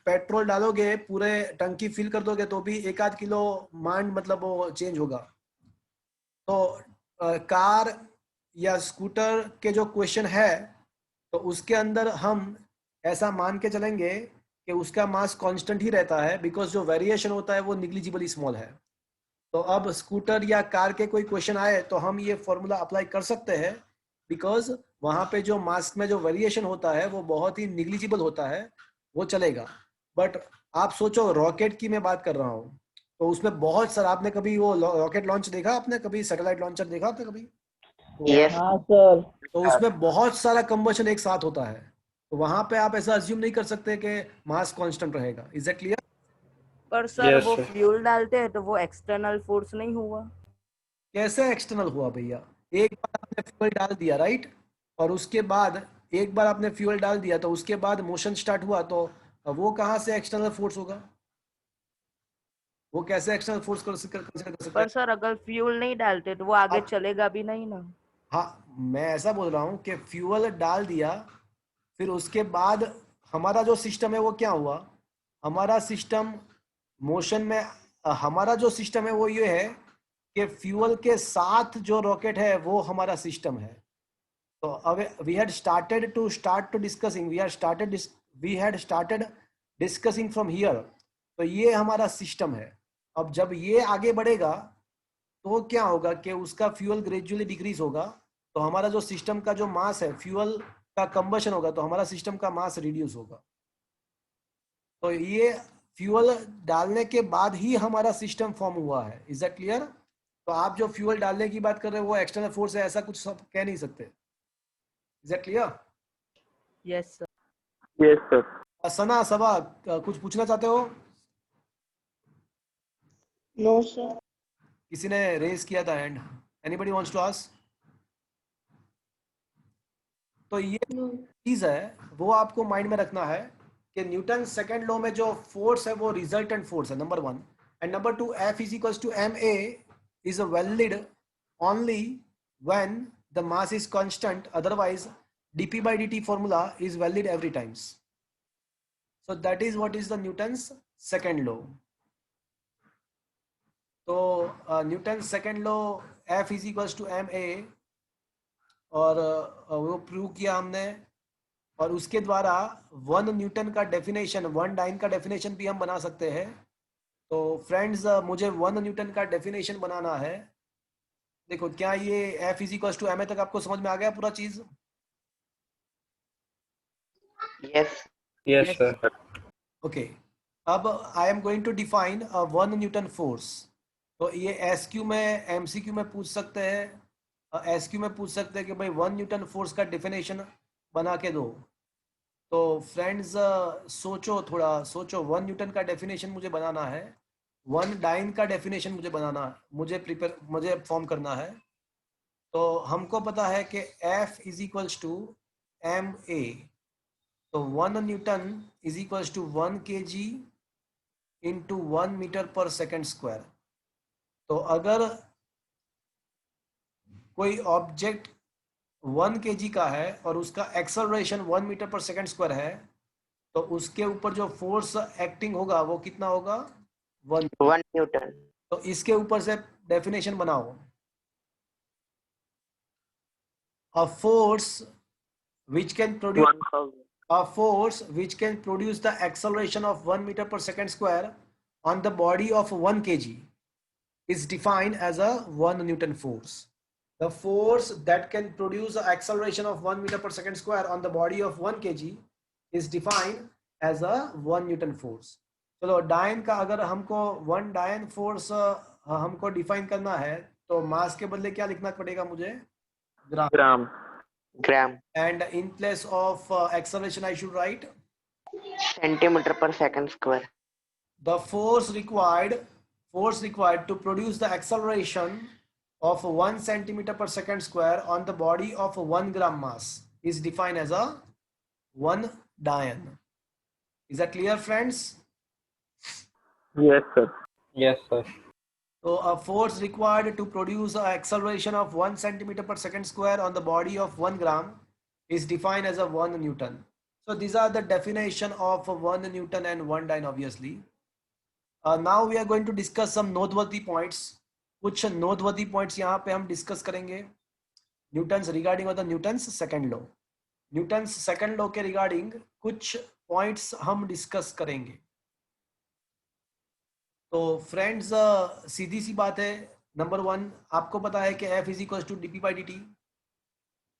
पेट्रोल डालोगे, पूरे टंकी फिल कर दोगे तो भी 1-8 किलो मांड मतलब वो चेंज होगा. तो कार या स्कूटर के जो क्वेश्चन है तो उसके अंदर हम ऐसा मान के चलेंगे कि उसका मास कांस्टेंट ही रहता है बिकॉज जो वेरिएशन होता है वो निग्लिजिबली स्मॉल है. तो अब स्कूटर या कार के कोई क्वेश्चन आए तो हम ये फॉर्मूला अप्लाई कर सकते हैं बिकॉज वहां पे जो मास में जो वेरिएशन होता है वो बहुत ही निग्लिजिबल होता है, वो चलेगा. बट आप सोचो रॉकेट की मैं बात कर रहा हूँ तो उसमें बहुत सारा, आपने कभी वो रॉकेट लॉन्च देखा? आपने कभी सैटेलाइट लॉन्चर देखा आपने कभी? Yes. हाँ सर. तो उसमें बहुत सारा कंबशन एक साथ होता है तो वहां पे आप ऐसा अज्यूम नहीं कर सकते कि मास कांस्टेंट रहेगा. Is that clear? पर सर Yes, वो sir. फ्यूल डालते हैं तो वो एक्सटर्नल फोर्स नहीं हुआ? कैसे एक्सटर्नल हुआ भैया? एक बार आपने फ्यूल डाल दिया, राइट, और उसके बाद एक बार आपने फ्यूल डाल दिया तो उसके बाद मोशन स्टार्ट हुआ तो वो कहाँ से एक्सटर्नल फोर्स होगा? वो कैसे एक्सटर्नल फोर्स कंसीडर कर सकते पर हैं? सर अगर फ्यूल नहीं डालते तो वो आगे चलेगा भी नहीं ना? हाँ, मैं ऐसा बोल रहा हूँ कि फ्यूल डाल दिया फिर उसके बाद हमारा जो सिस्टम है वो क्या हुआ? हमारा सिस्टम मोशन में, हमारा जो सिस्टम है वो ये है कि फ्यूल के साथ जो रॉकेट है वो हमारा सिस्टम है. तो अब we had started discussing from here. तो ये हमारा सिस्टम है. अब जब ये आगे बढ़ेगा तो क्या होगा कि उसका फ्यूल ग्रेजुअली डिक्रीज होगा तो हमारा जो सिस्टम का जो मास है, फ्यूल का कंबशन होगा तो हमारा सिस्टम का मास रिड्यूस होगा. तो ये फ्यूल डालने के बाद ही हमारा सिस्टम फॉर्म हुआ है. Is that clear? तो आप जो फ्यूल डालने की बात कर रहे हो वो एक्सटर्नल फोर्स है, ऐसा कुछ सब कह नहीं सकते. Is that clear? Yes sir. Yes, sir. Sana Saba कुछ पूछना चाहते हो? No sir. किसी ने रेज किया था hand, anybody wants to ask? तो ये नो। चीज है वो आपको माइंड में रखना है कि न्यूटन सेकंड लॉ में जो फोर्स है वो रिजल्टेंट फोर्स है, number one. And number two, F is equals to ma is valid only when the mass is constant, otherwise dp by dt formula is valid every times. So that is what is the Newton's second law. तो Newton second law F is equals to ma, और वो prove किया हमने, और उसके द्वारा 1 Newton का definition, 1 dine का डेफिनेशन भी हम बना सकते हैं। तो फ्रेंड्स मुझे 1 न्यूटन का डेफिनेशन बनाना है। देखो क्या ये F is equals to ma तक आपको समझ में आ गया पूरा चीज? यस। Yes, sir. ओके, अब I am going to define 1 Newton force. तो ये SQ में, MCQ में पूछ सकते हैं, SQ में पूछ सकते हैं कि भाई 1 न्यूटन फोर्स का डेफिनेशन बना के दो। तो फ्रेंड्स सोचो, थोड़ा सोचो, 1 न्यूटन का डेफिनेशन मुझे बनाना है, 1 डाइन का डेफिनेशन मुझे बनाना, मुझे फॉर्म करना है। तो हमको पता है कि F is equals to ma, तो 1 Newton is equals to 1 kg into 1 metre per second square. तो अगर कोई ऑब्जेक्ट 1 kg का है और उसका acceleration 1 metre per second square है, तो उसके ऊपर जो फोर्स एक्टिंग होगा वो कितना होगा? 1 न्यूटन। तो इसके ऊपर से डेफिनेशन बनाओ। A force which can produce 1000 a force which can produce the acceleration of 1 meter per second square on the body of 1 kg is defined as a 1 Newton force. The force that can produce an acceleration of 1 meter per second square on the body of 1 kg is defined as a 1 Newton force. चलो डायन का, अगर हमको 1 डायन force हमको define करना है तो मास के बदले क्या लिखना पड़ेगा मुझे? Gram. Gram. And in place of acceleration I should write centimetre पर second square. the force required to produce the acceleration of 1 centimeter per second square on the body of 1 gram mass is defined as a 1 Dian. Is that clear, friends? Yes, sir. Yes, sir. So a force required to produce an acceleration of 1 centimeter per second square on the body of 1 gram is defined as a 1 Newton. So these are the definition of 1 Newton and 1 Dyne, obviously. Now we are going to discuss some noteworthy points. कुछ noteworthy points यहाँ पे हम discuss करेंगे Newton's regarding of the Newton's second law. Newton's second law के regarding कुछ points हम discuss करेंगे। तो फ्रेंड्स सीधी सी बात है, नंबर 1 आपको पता है कि F is equals to dp by dt.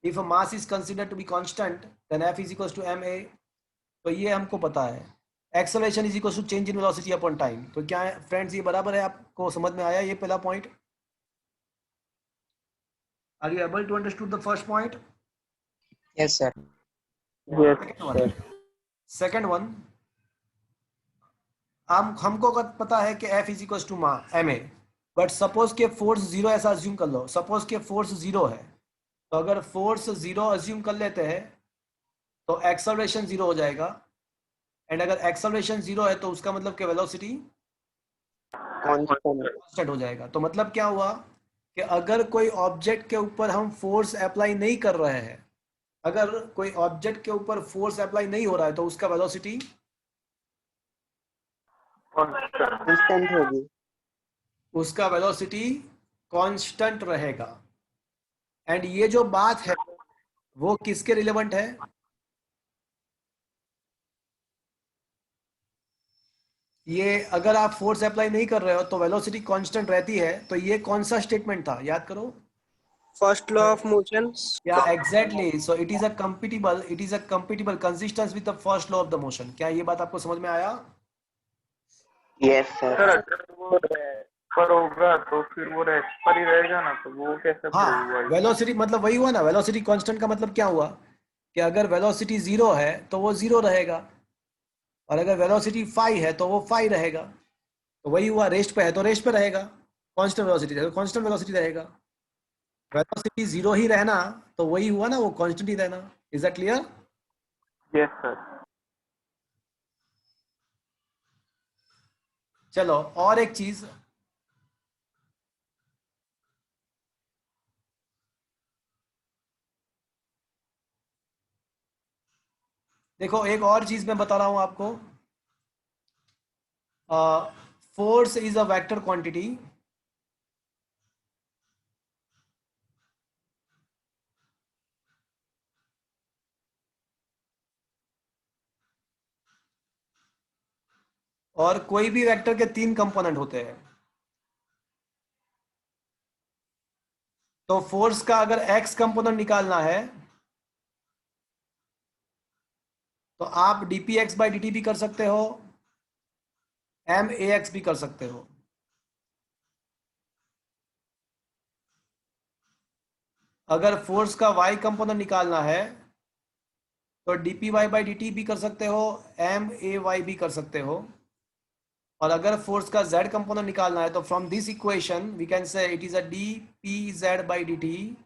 If a mass is considered to be constant, then F is equals to ma. तो ये हमको पता है। Acceleration is equals to change in velocity upon time. तो क्या है फ्रेंड्स, ये बराबर है? आपको समझ में आया ये पहला point? Are you able to understood the first point? Yes sir. Yes. Second one, हमको पता है कि F is equals to ma, but suppose के फोर्स जीरो, ऐसा अज्यूम कर लो, सपोज के फोर्स जीरो है, तो अगर फोर्स जीरो अज्यूम कर लेते हैं तो एक्सेलरेशन जीरो हो जाएगा, एंड अगर एक्सेलरेशन जीरो है तो उसका मतलब कि वेलोसिटी कांस्टेंट हो जाएगा। तो मतलब क्या हुआ कि अगर कोई ऑब्जेक्ट के ऊपर हम फोर्स अप्लाई नहीं कर रहे हैं, अगर कोई ऑब्जेक्ट के ऊपर फोर्स अप्लाई नहीं हो रहा है तो उसका वेलोसिटी कांस्टेंट होगी। उसका वेलोसिटी कांस्टेंट रहेगा। एंड ये जो बात है वो किसके रिलेवेंट है? ये अगर आप फोर्स अप्लाई नहीं कर रहे हो तो वेलोसिटी कांस्टेंट रहती है, तो ये कौन सा स्टेटमेंट था, याद करो? First law of motion. Yeah exactly, so it is a compatible consistence with the first law of the motion. क्या ये बात आपको समझ में आया? Yes sir. सर अगर वो पर होगा तो फिर वो रेस्ट पर ही रहेगा ना, तो वो कैसे हाँ, होगा? वेलोसिटी मतलब वही हुआ ना, वेलोसिटी कांस्टेंट का मतलब क्या हुआ कि अगर वेलोसिटी जीरो है तो वो जीरो रहेगा, और अगर वेलोसिटी फाई है तो वो फाई रहेगा, तो वही हुआ, रेस्ट पे है तो रेस्ट पे रहेगा, कांस्टेंट वेलोसिटी रहेगा कांस्टेंट वेलोसिटी रहेगा, वेलोसिटी जीरो ही रहना तो वही हुआ ना, वो कांस्टेंट ही रहना। Is that clear? Yes, sir. चलो और एक चीज, देखो एक और चीज मैं बता रहा हूं आपको। Force is a vector quantity, और कोई भी वेक्टर के तीन कंपोनेंट होते हैं। तो फोर्स का अगर एक्स कंपोनेंट निकालना है तो आप DP x by D T भी कर सकते हो, एम ए एक्स भी कर सकते हो। अगर फोर्स का वाई कंपोनेंट निकालना है तो D P Y by D T भी कर सकते हो, एम ए वाई भी कर सकते हो। और अगर फोर्स का z कंपोनेंट निकालना है तो from this equation we can say it is a D P Z by D T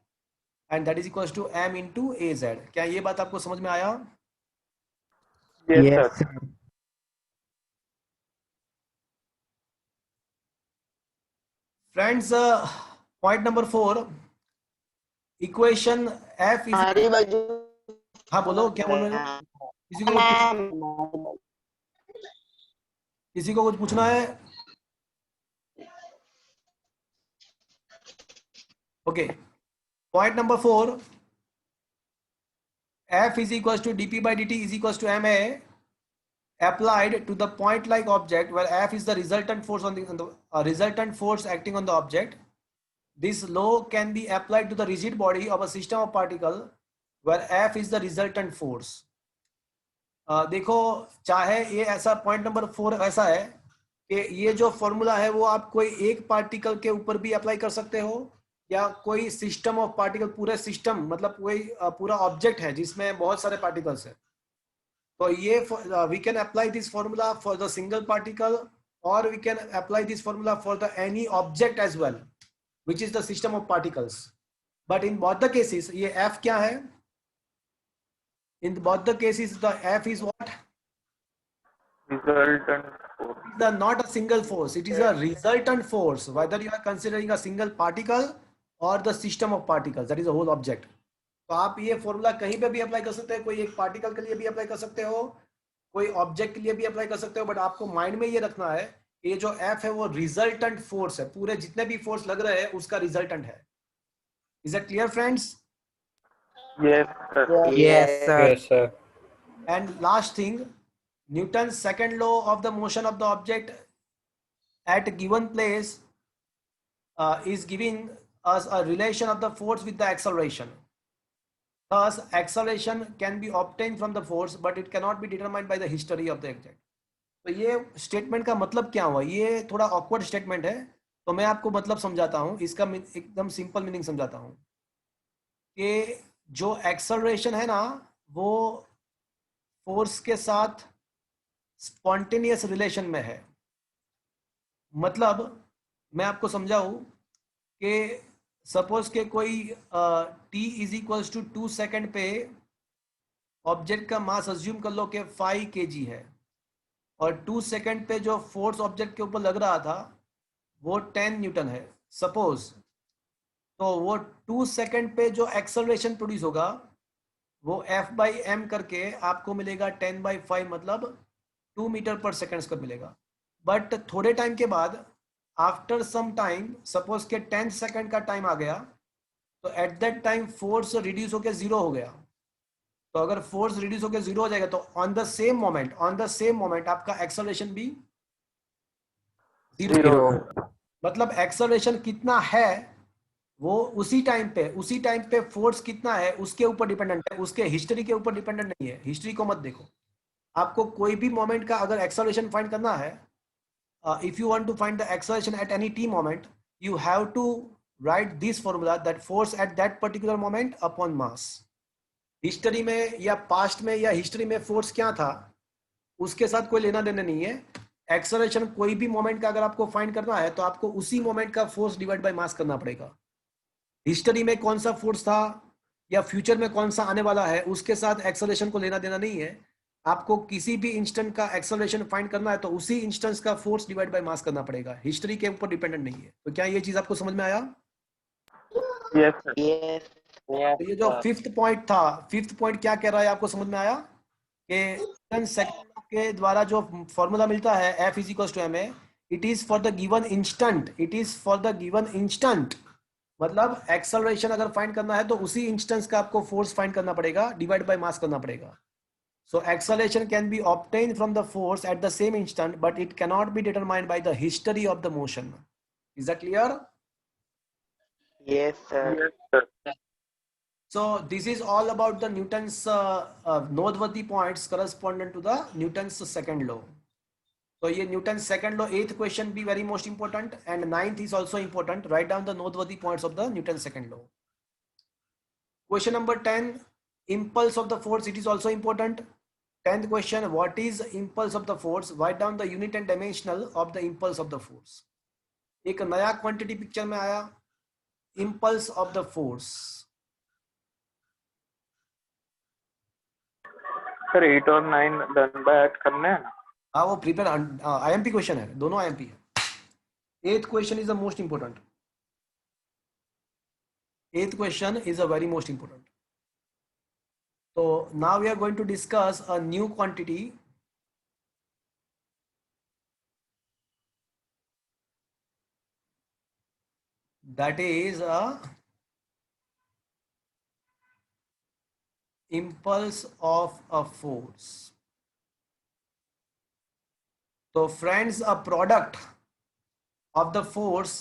and that is equal to M into A Z. क्या ये बात आपको समझ में आया? Yes, sir. Friends, point number 4, equation F is, हमारी बाजू हाँ बोलो क्या बोल रहे हो? किसी को कुछ पूछना है? Okay, point number 4, f is equals to dp by dt is equals to ma applied to the point like object where f is the resultant force on the resultant force acting on the object. This law can be applied to the rigid body of a system of particle where f is the resultant force. देखो, चाहे ये ऐसा point number 4 ऐसा है कि ये जो formula है वो आप कोई एक पार्टिकल के ऊपर भी अप्लाई कर सकते हो, या कोई सिस्टम ऑफ पार्टिकल, पूरे सिस्टम मतलब कोई पूरा ऑब्जेक्ट है जिसमें बहुत सारे पार्टिकल्स है, तो ये we can apply this formula for the single particle और we can apply this formula for the any object as well which is the system of particles. But in both the cases ये f क्या है? In both the cases the f is what? Resultant force. It is not a single force, it is a resultant force, whether you are considering a single particle or the system of particles, that is a whole object. तो आप ये formula कहीं पे भी apply कर सकते हैं, कोई एक पार्टिकल के लिए भी अप्लाई कर सकते हो, कोई ऑब्जेक्ट के लिए भी अप्लाई कर सकते हो, बट आपको माइंड में ये रखना है ये जो एफ है वो रिजल्टेंट फोर्स है, पूरे जितने भी फोर्स लग रहे हैं उसका रिजल्टेंट है। Is it clear friends? Yes, sir. Yes, sir. Yes, sir. And last thing, Newton's second law of the motion of the object at a given place is giving us a relation of the force with the acceleration. Thus, acceleration can be obtained from the force, but it cannot be determined by the history of the object. तो ये statement का मतलब क्या हुआ? ये थोड़ा awkward statement है, तो मैं आपको मतलब समझाता हूँ, इसका एकदम सिंपल मीनिंग समझाता हूँ कि जो एक्सेलरेशन है ना वो फोर्स के साथ स्पॉन्टेनियस रिलेशन में है। मतलब मैं आपको समझाऊं कि सपोज के कोई t is equals to 2 second पे ऑब्जेक्ट का मास अज्यूम कर लो कि 5 kg है, और 2 सेकेंड पे जो फोर्स ऑब्जेक्ट के ऊपर लग रहा था वो 10 न्यूटन है सपोज, तो वो 2 सेकेंड पे जो एक्सेलरेशन प्रोड्यूस होगा वो F/m करके आपको मिलेगा 10/5, मतलब 2 मीटर पर सेकेंड स्क्वायर मिलेगा। बट थोड़े टाइम के बाद आफ्टर सम टाइम, सपोज के 10 सेकेंड का टाइम आ गया, तो at that time force reduce होकर 0 हो गया। तो अगर फोर्स रिड्यूस होकर 0 हो जाएगा तो ऑन द सेम मोमेंट आपका एक्सेलरेशन भी 0। मतलब एक्सेलरेशन कितना है वो उसी टाइम पे फोर्स कितना है उसके ऊपर डिपेंडेंट है, उसके हिस्ट्री के ऊपर डिपेंडेंट नहीं है। हिस्ट्री को मत देखो, आपको कोई भी मोमेंट का अगर एक्सेलरेशन फाइंड करना है, if you want to find the acceleration at any t moment, you have to write this formula, that force at that particular moment upon mass. History में या पास्ट में या हिस्ट्री में force क्या था उसके साथ कोई लेना देना नहीं है। एक्सेलरेशन कोई भी मोमेंट का अगर आपको फाइंड करना है तो आपको उसी मोमेंट का फोर्स डिवाइड बाय मास करना पड़ेगा। हिस्ट्री में कौन सा फोर्स था या फ्यूचर में कौन सा आने वाला है उसके साथ एक्सेलरेशन को लेना देना नहीं है। आपको किसी भी इंस्टेंट का एक्सेलरेशन फाइंड करना है तो उसी इंस्टेंस का फोर्स डिवाइड बाय मास करना पड़ेगा, हिस्ट्री के ऊपर डिपेंडेंट नहीं है। तो क्या ये चीज आपको समझ में आया? Yes sir. Yes. तो ये जो फिफ्थ पॉइंट था, फिफ्थ पॉइंट क्या कह रहा है आपको समझ में आया कि न्यूटन सेकंड लॉ के द्वारा जो फॉर्मूला मिलता है F is equal to M A, it is for the given instant, it is for the given instant. मतलब एक्सेलरेशन अगर फाइंड करना है तो उसी इंस्टेंस का आपको फोर्स फाइंड करना पड़ेगा, डिवाइड बाय मास करना पड़ेगा। So acceleration can be obtain from the force at the same instant but it cannot be determined by the history of the motion. Is that clear? Yes, sir. Yes sir. So this is all about the Newton's noteworthy points corresponding to the Newton's second law. So ये Newton's second law, eighth question be very most important and ninth is also important. Write down the noteworthy points of the Newton's second law. Question number 10, impulse of the force. It is also important. 10th question, what is impulse of the force? Write down the unit and dimensional of the impulse of the force. एक नया quantity picture में आया, impulse of the force. Sir 8 और 9 done by add करने हैं ना? हाँ वो प्रिपेयर आईएमपी क्वेश्चन है, दोनों आईएमपी है। Eighth question is the most important, eighth question is a very most important. तो now we are going to discuss a new quantity that is a impulse of a force. So friends, a product of the force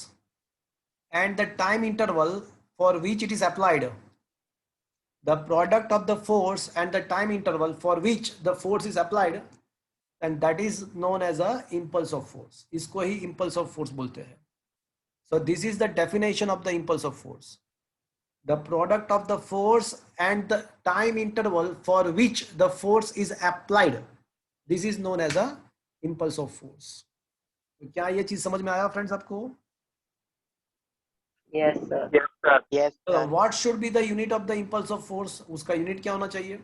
and the time interval for which it is applied, the product of the force and the time interval for which the force is applied, and that is known as a impulse of force. इसको ही impulse of force बोलते हैं। So this is the definition of the impulse of force. The product of the force and the time interval for which the force is applied, this is known as a impulse of force. तो क्या ये चीज समझ में आया friends आपको? Yes, sir. Yes sir. Yes, sir. What should be the unit of the impulse of force? उसका unit क्या होना चाहिए?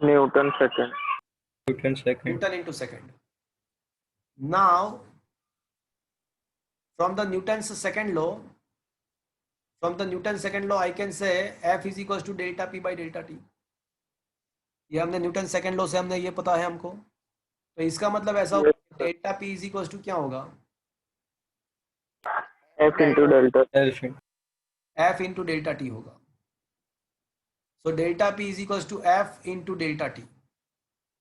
Newton second. Newton second. Newton into second. Now from the Newton's second law, from the Newton's second law I can say F is equals to delta P by delta T. ये हमने Newton second law से हमने ये पता है हमको। तो इसका मतलब ऐसा होगा delta P is equals to क्या होगा? F into delta. F in- F into delta T होगा। So delta P is equals to F into delta T.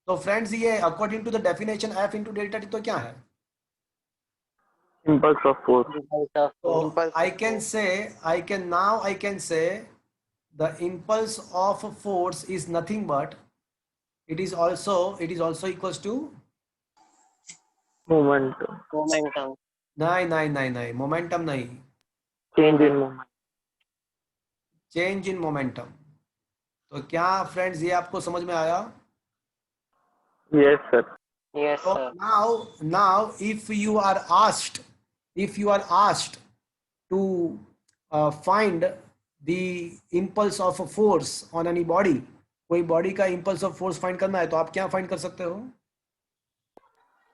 तो फ्रेंड्स ये according to the definition F into delta T तो क्या है? Impulse of force. So Impulse I of can force. say, I can say the impulse of force is nothing but it is also equals to moment. Momentum. नहीं momentum नहीं, change in moment. Change in momentum. तो क्या friends ये आपको समझ में आया? Yes sir. Yes, So sir. now if you are asked to find the impulse of a force on any body, कोई बॉडी का impulse of force find करना है तो आप क्या find कर सकते हो?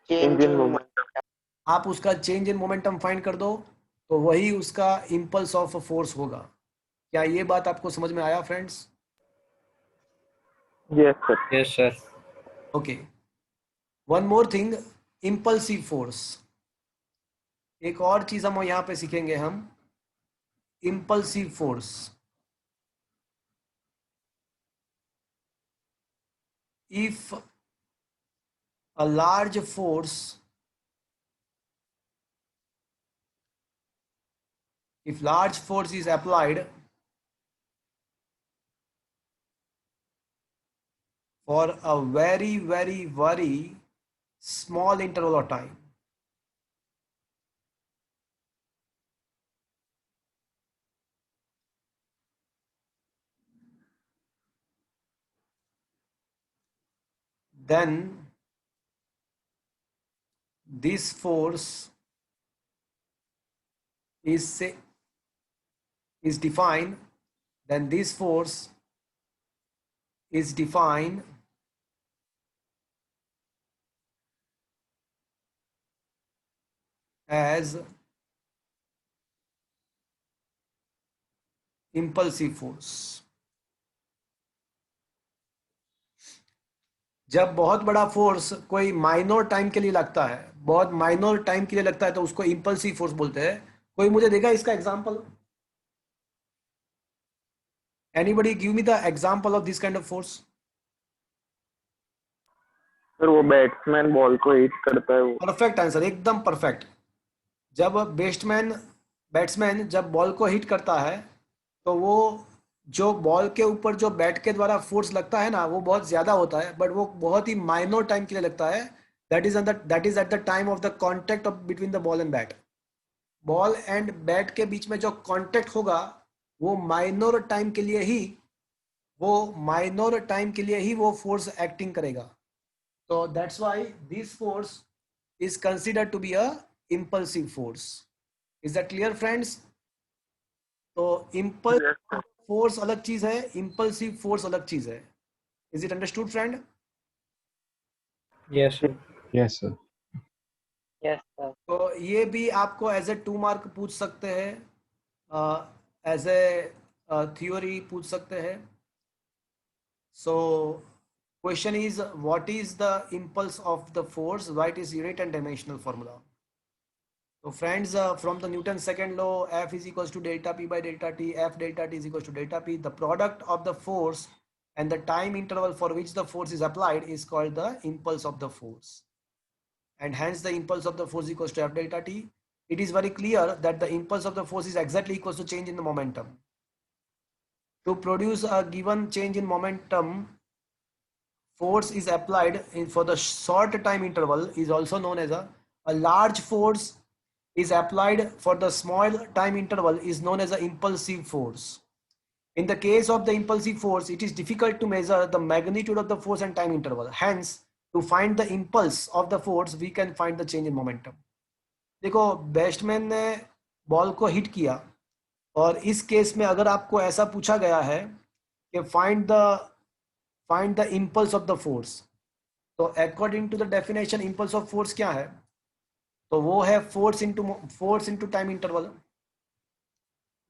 Change in moment. आप उसका चेंज इन मोमेंटम फाइंड कर दो तो वही उसका impulse of force होगा। क्या ये बात आपको समझ में आया friends? Yes sir. Yes, sir. Okay, one more thing, impulsive force। एक और चीज हम यहाँ पे सीखेंगे हम, impulsive force। If a large force, if large force is applied for a very small interval of time, then this force is defined, then this force is defined as impulsive force. जब बहुत बड़ा force कोई minor time के लिए लगता है, बहुत minor time के लिए लगता है, तो उसको इंपल्सिव फोर्स बोलते हैं. कोई मुझे देगा इसका example? Anybody give me the example of this kind of force. Sir वो बैट्समैन बॉल को हिट करता है वो. परफेक्ट आंसर, एकदम परफेक्ट. जब बैट्समैन जब बॉल को हिट करता है तो वो जो बॉल के ऊपर जो बैट के द्वारा फोर्स लगता है ना, वो बहुत ज्यादा होता है, बट वो बहुत ही माइनर टाइम के लिए लगता है. That is at the time of the contact between the ball and bat. Ball and bat के बीच में जो कॉन्टेक्ट होगा वो माइनर टाइम के लिए ही वो फोर्स एक्टिंग करेगा. तो that's why this force is considered to be a impulsive force. Is that clear, friends? तो impulsive force अलग चीज है, impulsive force अलग चीज है. Is it understood, friend? Yes, sir. Yes, sir. Yes, sir. तो ये भी आपको एज ए 2 मार्क पूछ सकते हैं, एज ए थ्योरी पूछ सकते हैं. So question is, what is the impulse of the force? Write its unit and dimensional formula. So friends, from the Newton's second law, F is equals to delta P by delta T. F delta T is equals to delta P. The product of the force and the time interval for which the force is applied is called the impulse of the force. And hence the impulse of the force equals to F delta T. It is very clear that the impulse of the force is exactly equals to change in the momentum. To produce a given change in momentum, force is applied for the short time interval is also known as a large force is applied for the small time interval is known as an impulsive force. In the case of the impulsive force, it is difficult to measure the magnitude of the force and time interval. Hence, to find the impulse of the force, we can find the change in momentum. देखो, batsman ने ball को hit किया, और इस case में अगर आपको ऐसा पूछा गया है कि find the impulse of the force, तो according to the definition impulse of force क्या है? तो वो है force into time interval.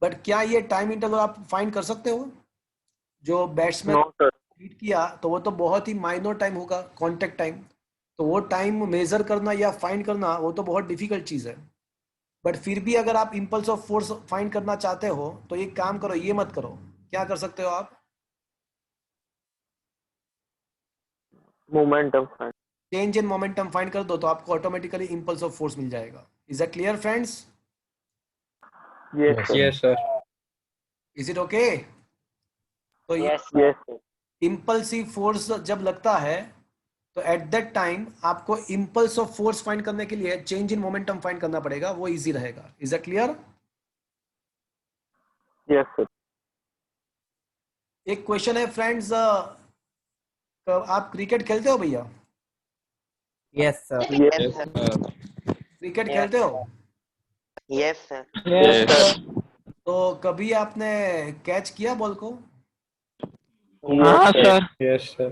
But क्या ये टाइम इंटरवल आप फाइंड कर सकते हो? जो बैट्समैन हिट किया तो वो तो बहुत ही माइनर टाइम होगा, कॉन्टेक्ट टाइम. तो वो टाइम मेजर करना या फाइंड करना वो तो बहुत डिफिकल्ट चीज है. बट फिर भी अगर आप इंपल्स ऑफ फोर्स फाइंड करना चाहते हो तो एक काम करो, ये मत करो. क्या कर सकते हो आप? Momentum change in momentum find कर दो तो आपको ऑटोमेटिकली इंपल्स ऑफ फोर्स मिल जाएगा. Is that clear, friends? Yes, sir. Is it okay? तो Yes, यस इंपल्सिव फोर्स जब लगता है तो एट दैट टाइम आपको इंपल्स ऑफ फोर्स फाइंड करने के लिए चेंज इन मोमेंटम फाइंड करना पड़ेगा, वो इजी रहेगा. Is that clear? Yes sir. एक क्वेश्चन है फ्रेंड्स, आप क्रिकेट खेलते हो भैया? Yes, sir. Yes Yes, sir. Cricket खेलते हो? Yes, sir. Yes, sir. तो कभी आपने कैच किया बॉल को? हाँ सर. Yes, sir.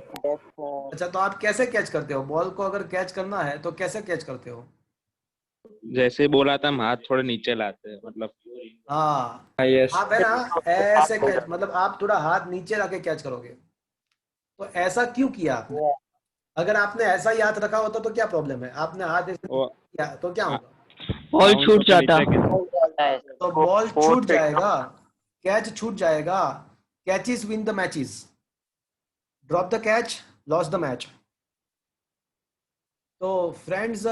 अच्छा, तो आप कैसे कैच करते हो बॉल को? अगर कैच करना है तो कैसे कैच करते हो? जैसे बोला था, हम हाथ थोड़ा नीचे लाते हैं, मतलब हाँ, Yes. आप है ना ऐसे कैच, मतलब आप थोड़ा हाथ नीचे लाके कैच करोगे. तो ऐसा क्यों किया आपने? अगर आपने ऐसा ही हाथ रखा होता तो क्या प्रॉब्लम है? आपने हाथ ऐसे वो किया तो क्या होगा? बॉल छूट जाता. तो बॉल छूट जाएगा, कैच छूट जाएगा. Catches win the matches, drop the catch loss the match. तो फ्रेंड्स,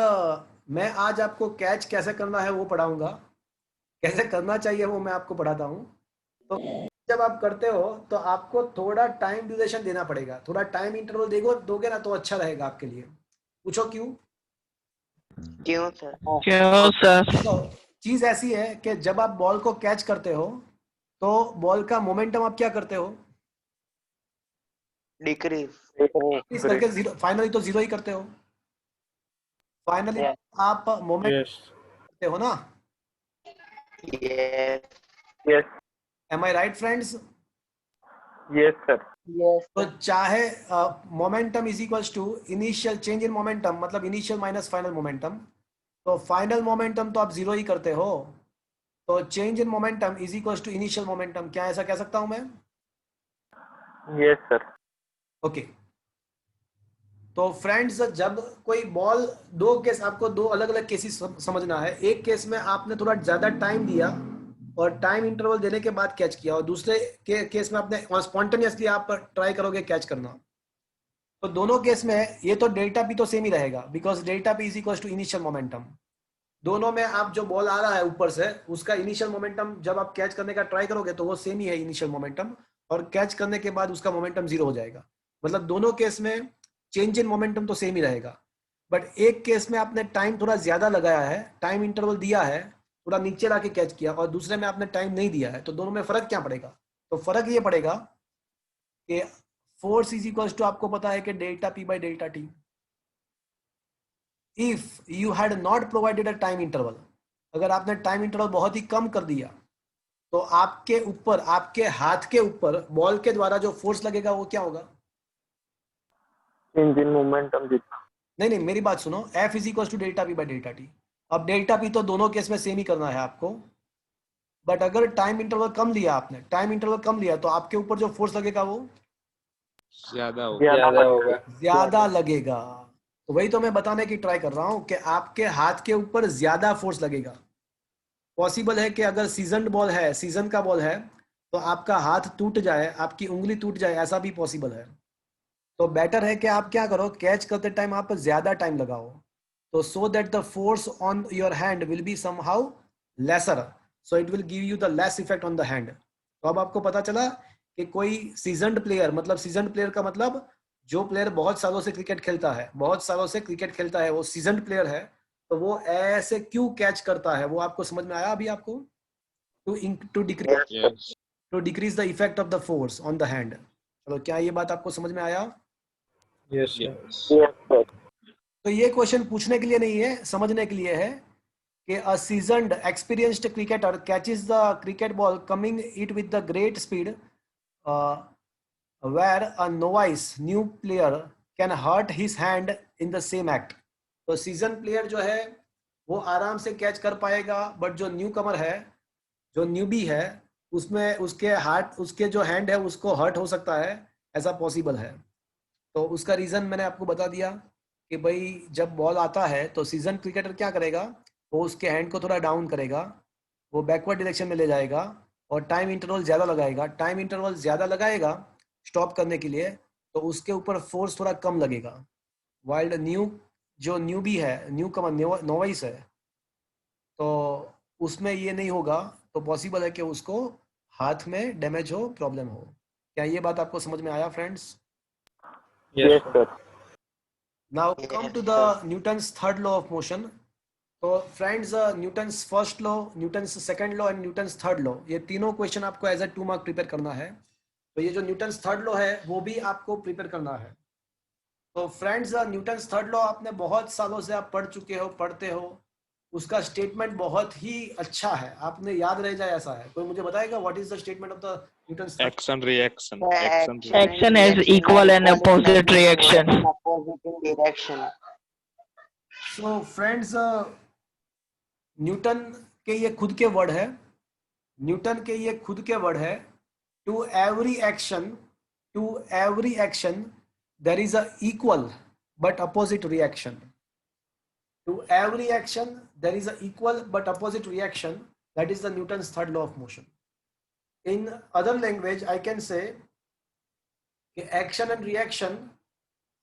मैं आज आपको कैच कैसे करना है वो पढ़ाऊंगा, कैसे करना चाहिए वो मैं आपको पढ़ाता हूँ. तो जब आप करते हो तो आपको थोड़ा टाइम ड्यूरेशन देना पड़ेगा, थोड़ा टाइम इंटरवल दोगे ना तो अच्छा रहेगा आपके लिए. पूछो क्यों? क्यों सर? क्यों सर? तो चीज ऐसी है कि जब आप बॉल को कैच करते हो तो बॉल का मोमेंटम आप क्या करते हो? डिक्रीज. इस करके जीरो, फाइनली तो जीरो ही करते हो. Finally Yes. आप मोमेंट Yes. करते हो ना? Yes. Yes. Am I right friends? Yes, sir. Yes, तो sir. चाहे momentum is equals to initial change in momentum, मतलब इनिशियल माइनस फाइनल मोमेंटम, तो फाइनल मोमेंटम तो आप जीरो ही करते हो, तो change in momentum is equals to initial momentum, क्या ऐसा कह सकता हूं मैं? Yes, sir. ओके तो फ्रेंड्स, जब कोई बॉल, दो केस, आपको दो अलग अलग केसेस समझना है। एक केस में आपने थोड़ा ज्यादा टाइम दिया और टाइम इंटरवल देने के बाद कैच किया, और दूसरे केस में आपने स्पॉन्टेनियसली आप ट्राई करोगे कैच करना। तो दोनों केस में ये तो डेल्टा पी तो सेम ही रहेगा, because delta P is equal to initial momentum. दोनों में आप जो बॉल आ रहा है ऊपर से, उसका इनिशियल मोमेंटम जब आप कैच करने का ट्राई करोगे तो वो सेम ही है इनिशियल मोमेंटम, और कैच करने के बाद उसका मोमेंटम जीरो हो जाएगा। मतलब दोनों केस में चेंज इन मोमेंटम तो सेम ही रहेगा, बट एक केस में आपने टाइम थोड़ा ज्यादा लगाया है, टाइम इंटरवल दिया है, थोड़ा नीचे लाके कैच किया, और दूसरे में आपने टाइम नहीं दिया है, तो दोनों में फर्क क्या पड़ेगा? तो फर्क ये पड़ेगा कि फोर्स इज इक्वल टू, आपको पता है कि delta P by delta T. If you had not provided a time interval, अगर आपने टाइम इंटरवल बहुत ही कम कर दिया, तो आपके ऊपर, आपके हाथ के ऊपर बॉल के द्वारा जो फोर्स लगेगा वो क्या होगा? Change in momentum जितना. नहीं नहीं, मेरी बात सुनो, F is equal to delta P by delta T. अब डेल्टा पी तो दोनों केस में सेम ही करना है आपको, बट अगर टाइम इंटरवल कम लिया आपने, टाइम इंटरवल कम लिया, तो आपके ऊपर जो फोर्स लगेगा वो ज्यादा होगा। ज्यादा होगा. ज्यादा लगेगा। तो वही तो मैं बताने की ट्राई कर रहा हूं कि आपके हाथ के ऊपर ज्यादा फोर्स लगेगा। पॉसिबल है कि अगर सीजन बॉल है, सीजन का बॉल है, तो आपका हाथ टूट जाए, आपकी उंगली टूट जाए, ऐसा भी पॉसिबल है। तो बेटर है कि आप क्या करो, कैच करते टाइम आप ज्यादा टाइम लगाओ, तो so that the force on your hand will be somehow lesser, so it will give you the less effect on the hand. तो अब आपको पता चला कि कोई सीजन्ड प्लेयर, मतलब सीजन्ड प्लेयर का मतलब जो प्लेयर बहुत सालों से क्रिकेट खेलता है, बहुत सालों से क्रिकेट खेलता है, वो सीजन्ड प्लेयर है, तो वो ऐसे क्यों कैच करता है, वो आपको समझ में आया अभी आपको? To decrease, yes to decrease the effect of the force on the hand. चलो, क्या ये बात आपको समझ में आया? Yes, sir. Yes Yes, sir. तो ये क्वेश्चन पूछने के लिए नहीं है, समझने के लिए है कि a seasoned experienced cricketer catches the cricket ball coming it with the great speed, uh, where a novice new player can hurt his hand in the same act। तो सीजन प्लेयर जो है वो आराम से कैच कर पाएगा, but जो new कमर है, जो न्यूबी है, उसमें उसके हाथ, उसके जो हैंड है उसको हर्ट हो सकता है, ऐसा पॉसिबल है। तो उसका रीजन मैंने आपको बता दिया कि भाई जब बॉल आता है तो सीजन क्रिकेटर क्या करेगा, वो उसके हैंड को थोड़ा डाउन करेगा, वो बैकवर्ड डायरेक्शन में ले जाएगा, और टाइम इंटरवल ज़्यादा लगाएगा। टाइम इंटरवल ज़्यादा लगाएगा स्टॉप करने के लिए, तो उसके ऊपर फोर्स थोड़ा कम लगेगा। वाइल्ड न्यू, जो न्यूबी है, न्यू कमर, नोवाइस है, तो उसमें ये नहीं होगा, तो पॉसिबल है कि उसको हाथ में डैमेज हो, प्रॉब्लम हो। क्या ये बात आपको समझ में आया friends? Yes, sir. Now come to the Newton's third law of motion। तो friends, Newton's first law, Newton's second law and Newton's third law, ये तीनों क्वेश्चन आपको एज अ 2 मार्क प्रिपेयर करना है। तो ये जो न्यूटन्स थर्ड लॉ है वो भी आपको प्रिपेयर करना है। तो फ्रेंड्स, न्यूटन्स थर्ड लॉ आपने बहुत सालों से आप पढ़ चुके हो, पढ़ते हो, उसका स्टेटमेंट बहुत ही अच्छा है, आपने याद रह जाए ऐसा है। कोई मुझे बताएगा what is the statement of the Newton's third? Action reaction Action has equal and opposite reaction। opposite in direction। So friends, Newton के ये खुद के वर्ड है, न्यूटन के ये खुद के वर्ड है, to every action there is a equal but opposite reaction. To every action there is a equal but opposite reaction, that is the Newton's third law of motion. In other language I can say action and reaction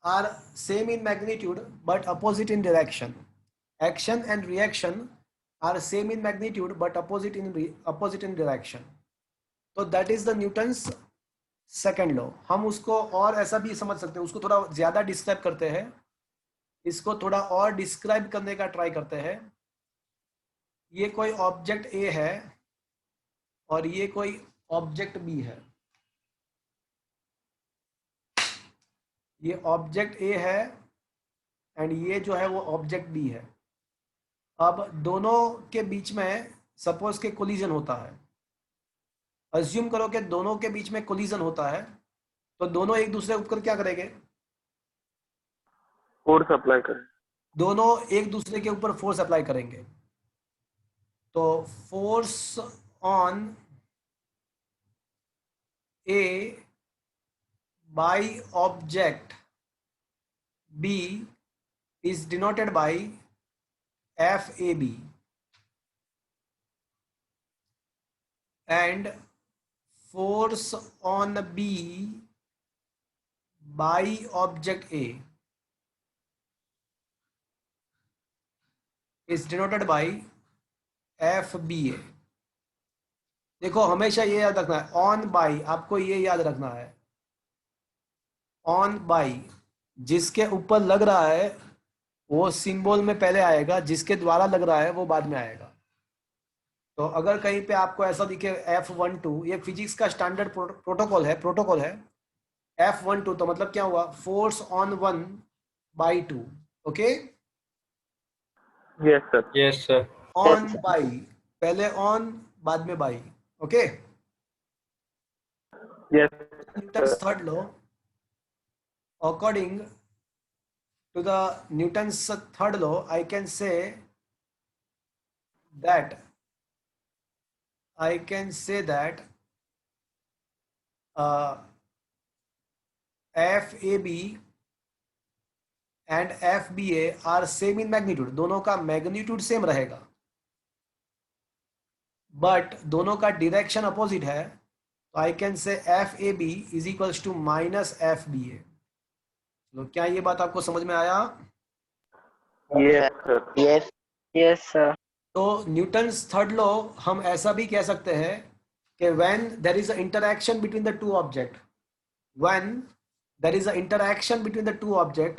are same in magnitude but opposite in direction। Action and reaction are same in magnitude but opposite in direction। तो that is the Newton's second law। हम उसको और ऐसा भी समझ सकते हैं, उसको थोड़ा ज्यादा डिस्क्राइब करते हैं, इसको थोड़ा और डिस्क्राइब करने का ट्राई करते हैं। ये कोई ऑब्जेक्ट A है और ये कोई ऑब्जेक्ट B है। ये ऑब्जेक्ट A है एंड ये जो है वो ऑब्जेक्ट बी है। अब दोनों के बीच में सपोज के कोलिजन होता है, अज्यूम करो कि दोनों के बीच में कोलिजन होता है, तो दोनों एक दूसरे के ऊपर क्या करेंगे? फोर्स अप्लाई करें। दोनों एक दूसरे के ऊपर फोर्स अप्लाई करेंगे। तो force on A by object B is denoted by FAB and force on B by object A is denoted by FBA। देखो हमेशा ये याद रखना है, ऑन बाई, आपको ये याद रखना है, ऑन बाई जिसके ऊपर लग रहा है वो सिंबल में पहले आएगा, जिसके द्वारा लग रहा है वो बाद में आएगा। तो अगर कहीं पे आपको ऐसा दिखे F12, ये फिजिक्स का स्टैंडर्ड प्रोटोकॉल है F12, तो मतलब क्या हुआ? Force on 1/2। Okay, yes sir. Yes sir. On by, पहले ऑन बाद में by. Okay, yes Newton's third law, according to the Newton's third law, I can say that FAB and FBA are same in magnitude, दोनों का magnitude same रहेगा, but दोनों का direction opposite है। तो I can say FAB is equals to minus FBA। तो क्या ये बात आपको समझ में आया? Yes sir. Yes. Yes, sir. तो न्यूटन्स थर्ड लॉ हम ऐसा भी कह सकते हैं कि when there is a interaction between the two object,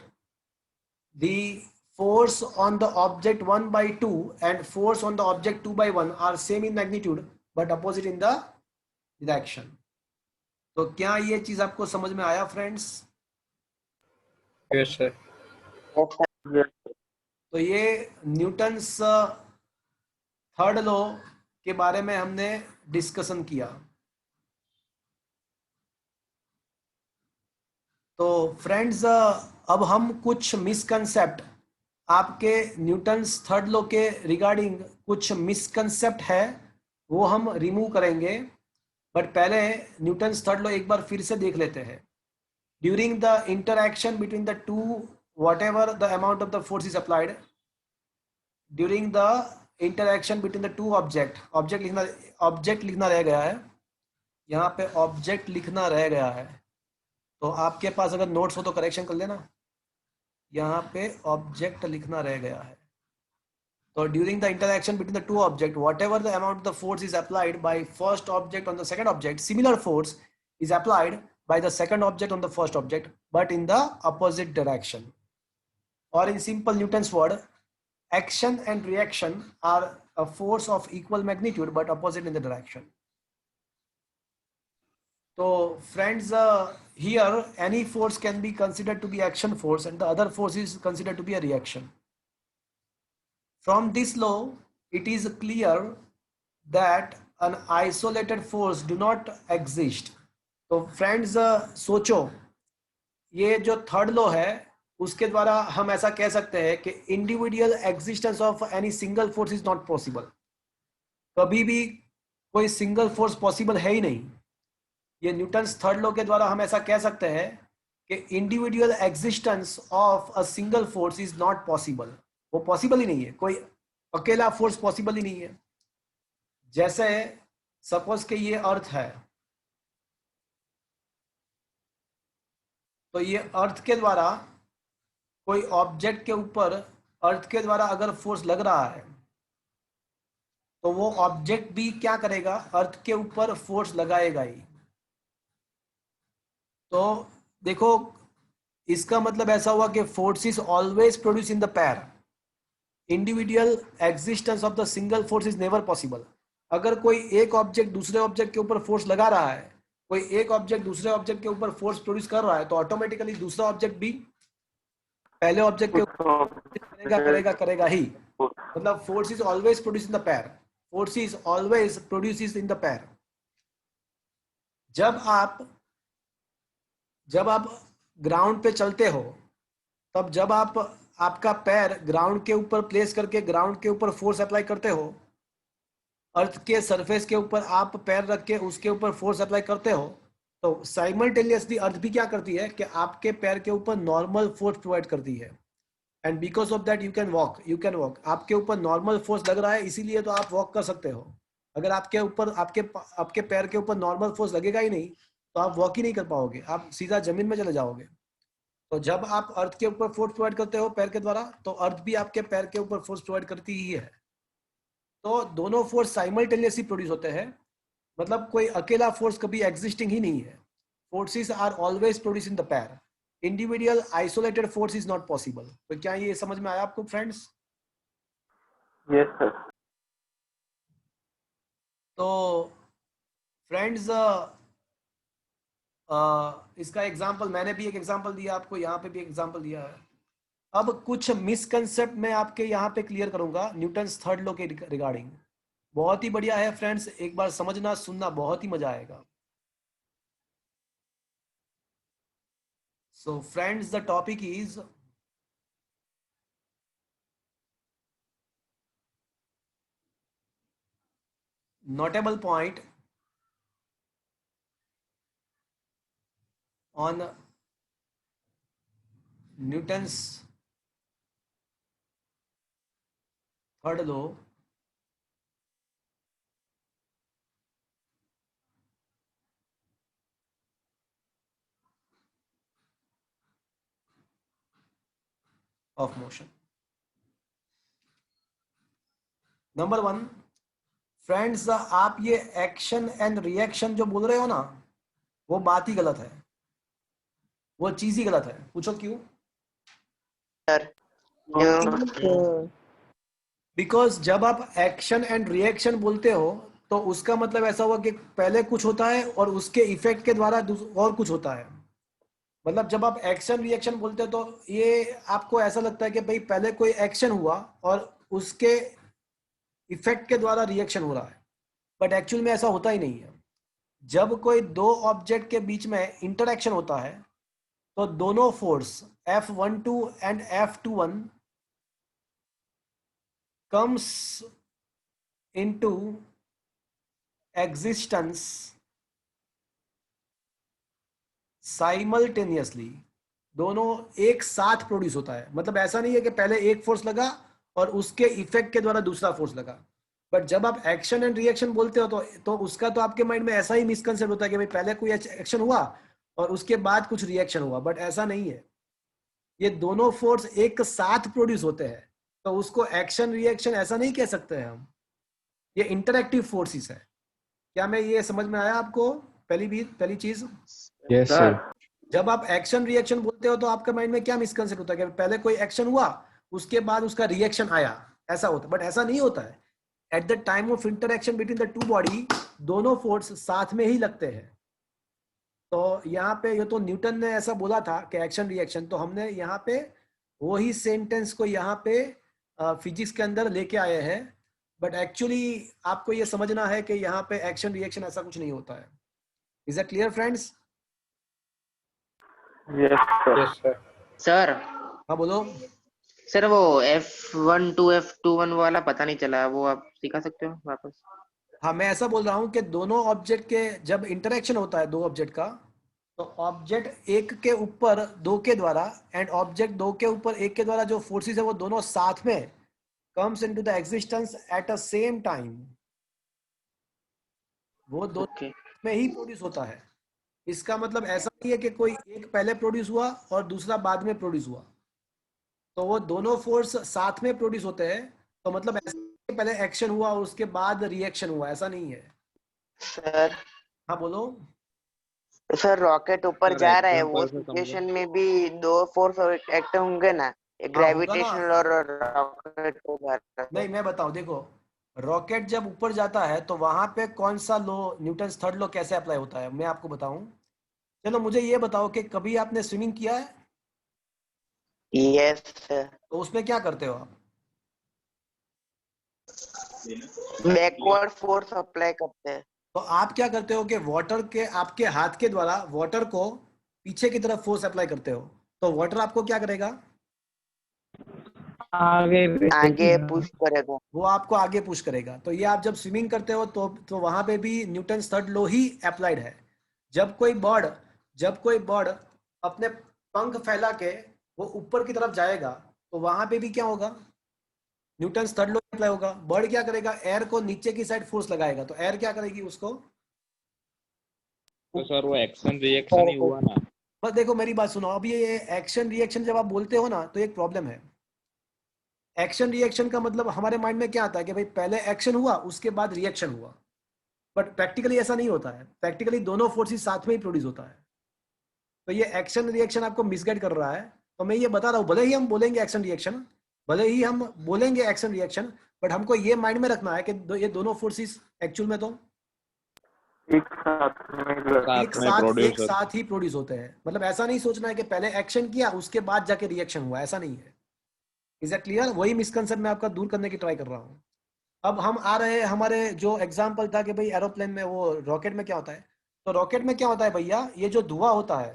the force on the object 1/2 and force on the object 2/1 are same in magnitude but opposite in the direction। तो क्या ये चीज आपको समझ में आया फ्रेंड्स? Yes sir. तो ये न्यूटन्स थर्ड लॉ के बारे में हमने डिस्कशन किया। तो फ्रेंड्स अब हम कुछ मिसकंसेप्ट, आपके न्यूटन्स थर्ड लॉ के रिगार्डिंग कुछ मिसकंसेप्ट है वो हम रिमूव करेंगे, बट पहले न्यूटन्स थर्ड लॉ एक बार फिर से देख लेते हैं। During the interaction between the to, whatever the amount of the force is applied during the interaction between the two object लिखना रह गया है, यहाँ पे ऑब्जेक्ट लिखना रह गया है। तो आपके पास अगर नोट्स हो तो करेक्शन कर लेना, यहाँ पे ऑब्जेक्ट लिखना रह गया है। तो during the interaction between the two object, whatever the amount of the force is applied by first object on the second object, similar force is applied by the second object on the first object but in the opposite direction। Or in simple Newton's word, action and reaction are a force of equal magnitude but opposite in the direction। So friends, here any force can be considered to be action force and the other force is considered to be a reaction। From this law, it is clear that an isolated force do not exist। तो friends सोचो, ये जो third law है उसके द्वारा हम ऐसा कह सकते हैं कि individual existence of any single force is not possible. कभी भी कोई सिंगल फोर्स पॉसिबल है ही नहीं। ये न्यूटन्स थर्ड लॉ के द्वारा हम ऐसा कह सकते हैं कि individual existence of a single force is not possible. वो पॉसिबल ही नहीं है, कोई अकेला फोर्स पॉसिबल ही नहीं है। जैसे सपोज कि ये अर्थ है, तो ये अर्थ के द्वारा कोई ऑब्जेक्ट के ऊपर अर्थ के द्वारा अगर फोर्स लग रहा है तो वो ऑब्जेक्ट भी क्या करेगा? अर्थ के ऊपर फोर्स लगाएगा ही। तो देखो इसका मतलब ऐसा हुआ कि force is always produce in the pair. Individual existence of the single force is never possible. अगर कोई एक ऑब्जेक्ट दूसरे ऑब्जेक्ट के ऊपर फोर्स लगा रहा है, कोई एक ऑब्जेक्ट दूसरे ऑब्जेक्ट के ऊपर फोर्स प्रोड्यूस कर रहा है, तो ऑटोमेटिकली दूसरा ऑब्जेक्ट भी पहले ऑब्जेक्ट के उस करेगा करेगा करेगा ही, मतलब force is always produce in the pair, force is always produce in the pair. जब आप ग्राउंड पे चलते हो, तब जब आप आपका पैर ग्राउंड के ऊपर प्लेस करके ग्राउंड के ऊपर फोर्स अप्लाई करते हो, अर्थ के सरफेस के ऊपर आप पैर रख के उसके ऊपर फोर्स अप्लाई करते हो, तो साइमल्टेनियसली अर्थ भी क्या करती है कि आपके पैर के ऊपर नॉर्मल फोर्स प्रोवाइड करती है, and because of that you can walk. आपके ऊपर नॉर्मल फोर्स लग रहा है, इसीलिए तो आप वॉक कर सकते हो। अगर आपके ऊपर आपके पैर के ऊपर नॉर्मल फोर्स लगेगा ही नहीं, तो आप वॉक ही नहीं कर पाओगे, आप सीधा जमीन में चले जाओगे। तो जब आप अर्थ के ऊपर फोर्स प्रोवाइड करते हो पैर के द्वारा, तो अर्थ भी आपके पैर के ऊपर फोर्स प्रोवाइड करती ही है। तो दोनों फोर्स साइमल्टेनियसली प्रोड्यूस होते हैं, मतलब कोई अकेला फोर्स कभी एग्जिस्टिंग ही नहीं है। Forces are always produce in the pair, individual isolated force is not possible. तो क्या ये समझ में आया आपको फ्रेंड्स? Yes sir. तो फ्रेंड्स इसका एग्जांपल मैंने भी एक एग्जांपल दिया आपको, यहाँ पे भी एग्जांपल दिया है। अब कुछ मिसकंसेप्ट मैं आपके यहाँ पे क्लियर करूंगा न्यूटन्स थर्ड लॉ के रिगार्डिंग। बहुत ही बढ़िया है फ्रेंड्स, एक बार समझना सुनना, बहुत ही मजा आएगा। So friends, the topic is notable point on Newton's third law of motion. Number 1 friends, आप ये एक्शन एंड रिएक्शन जो बोल रहे हो ना, वो बात ही गलत है, वो चीज ही गलत है। पूछो क्यों? बिकॉज जब आप एक्शन एंड रिएक्शन बोलते हो, तो उसका मतलब ऐसा हुआ कि पहले कुछ होता है और उसके इफेक्ट के द्वारा और कुछ होता है। मतलब जब आप एक्शन रिएक्शन बोलते हो, तो ये आपको ऐसा लगता है कि भाई पहले कोई एक्शन हुआ और उसके इफेक्ट के द्वारा रिएक्शन हो रहा है, बट एक्चुअल में ऐसा होता ही नहीं है। जब कोई दो ऑब्जेक्ट के बीच में इंटरेक्शन होता है, तो दोनों force F12 and F21 comes into existence simultaneously, दोनों एक साथ प्रोड्यूस होता है। मतलब ऐसा नहीं है कि पहले एक फोर्स लगा और उसके इफेक्ट के द्वारा दूसरा फोर्स लगा। बट जब आप एक्शन एंड रिएक्शन बोलते हो, तो उसका तो आपके माइंड में ऐसा ही मिसकंसेप्ट होता है कि भाई पहले कोई एक्शन हुआ और उसके बाद कुछ रिएक्शन हुआ, बट ऐसा नहीं है। ये दोनों फोर्स एक साथ प्रोड्यूस होते हैं, तो उसको एक्शन रिएक्शन ऐसा नहीं कह सकते हैं हम। ये इंटरएक्टिव फोर्सेस है। क्या मैं ये समझ में आया आपको? पहली चीज, Yes, sir. जब आप एक्शन रिएक्शन बोलते हो, तो आपके माइंड में क्या मिसकंसेप्ट होता है कि पहले कोई एक्शन हुआ, उसके बाद उसका रिएक्शन आया, ऐसा होता है। बट ऐसा नहीं होता है। At the time of interaction between the to body, दोनों फोर्स साथ में ही लगते हैं। तो यहाँ पे ये तो न्यूटन ने ऐसा बोला था कि एक्शन रिएक्शन, तो हमने यहाँ पे वही सेंटेंस को यहाँ पे फिजिक्स के अंदर लेके आए हैं। बट एक्चुअली आपको ये समझना है कि यहाँ पे एक्शन रिएक्शन ऐसा कुछ नहीं होता है। Is that clear friends? Yes sir. Sir हाँ बोलो। सर वो F12 F21 वाला पता नहीं चला, वो आप सिखा सकते हो वापस? हाँ, मैं ऐसा बोल रहा हूँ कि दोनों ऑब्जेक्ट के जब इंटरेक्शन होता है दो ऑब्जेक्ट का, तो ऑब्जेक्ट एक के ऊपर दो के द्वारा एंड ऑब्जेक्ट दो के ऊपर एक के द्वारा जो फोर्सेस है, वो दोनों साथ में comes into the existence at a same time. वो दोनों में ही प्रोड्यूस होता है। इसका मतलब ऐसा नहीं है कि कोई एक पहले प्रोड्यूस हुआ और दूसरा बाद में प्रोड्यूस हुआ। तो वो दोनों फोर्स साथ में प्रोड्यूस होते हैं। तो मतलब ऐसा पहले एक्शन हुआ और उसके बाद रिएक्शन हुआ, ऐसा नहीं है। सर हाँ बोलो। सर रॉकेट ऊपर सर, जा रहा है, वो example से समझो। सिचुएशन में भी दो फोर्स एक्ट होंगे ना, ग्रेविटेशनल और रॉकेट को जा रहा है। नहीं, मैं बताऊं, देखो रॉकेट जब ऊपर जाता है तो वहां पे कौन सा लॉ, न्यूटन थर्ड लॉ कैसे अप्लाई होता है, मैं आपको बताऊं। चलो मुझे ये बताओ कि कभी आपने स्विमिंग किया है? यस सर, तो उसमें क्या करते हो आप? बैकवर्ड फोर्स अप्लाई करते हैं। तो आप क्या करते हो कि वाटर के आपके हाथ के द्वारा वाटर को पीछे की तरफ फोर्स अप्लाई करते हो, तो वाटर आपको क्या करेगा? आगे आगे पुश करेगा। वो आपको आगे पुश करेगा। तो ये आप जब स्विमिंग करते हो तो वहां पे भी न्यूटन थर्ड लॉ ही अप्लाइड है। जब कोई बर्ड अपने पंख फैला के वो ऊपर की तरफ जाएगा तो वहां पे भी क्या होगा? न्यूटन थर्ड लॉ अप्लाई होगा। बर्ड क्या करेगा? एयर को नीचे की साइड फोर्स लगाएगा, तो एयर क्या करेगी उसको? तो सर वो एक्शन रिएक्शन ही हुआ ना। बस देखो मेरी बात सुनो, अब ये एक्शन रिएक्शन जब आप बोलते हो ना तो एक प्रॉब्लम है। एक्शन रिएक्शन का मतलब हमारे माइंड में क्या आता है कि भाई पहले एक्शन हुआ उसके बाद रिएक्शन हुआ, बट प्रैक्टिकली ऐसा नहीं होता है। प्रैक्टिकली दोनों फोर्सेस साथ में ही प्रोड्यूस होता है। तो ये एक्शन रिएक्शन आपको मिसगाइड कर रहा है। तो मैं ये बता रहा हूँ, भले ही हम बोलेंगे एक्शन रिएक्शन, बट हमको ये माइंड में रखना है कि ये दोनों फोर्सेस एक्चुअल में तो एक साथ में प्रोड्यूस एक साथ ही प्रोड्यूस होते हैं। मतलब ऐसा नहीं सोचना है कि पहले एक्शन किया उसके बाद जाके रिएक्शन हुआ, ऐसा नहीं है। Is it clear? वही मिसकंसेप्ट मैं आपका दूर करने की ट्राई कर रहा हूँ। अब हम आ रहे हैं हमारे जो एग्जाम्पल था कि भाई एरोप्लेन में, वो रॉकेट में क्या होता है? तो रॉकेट में क्या होता है भैया, ये जो धुआं होता है,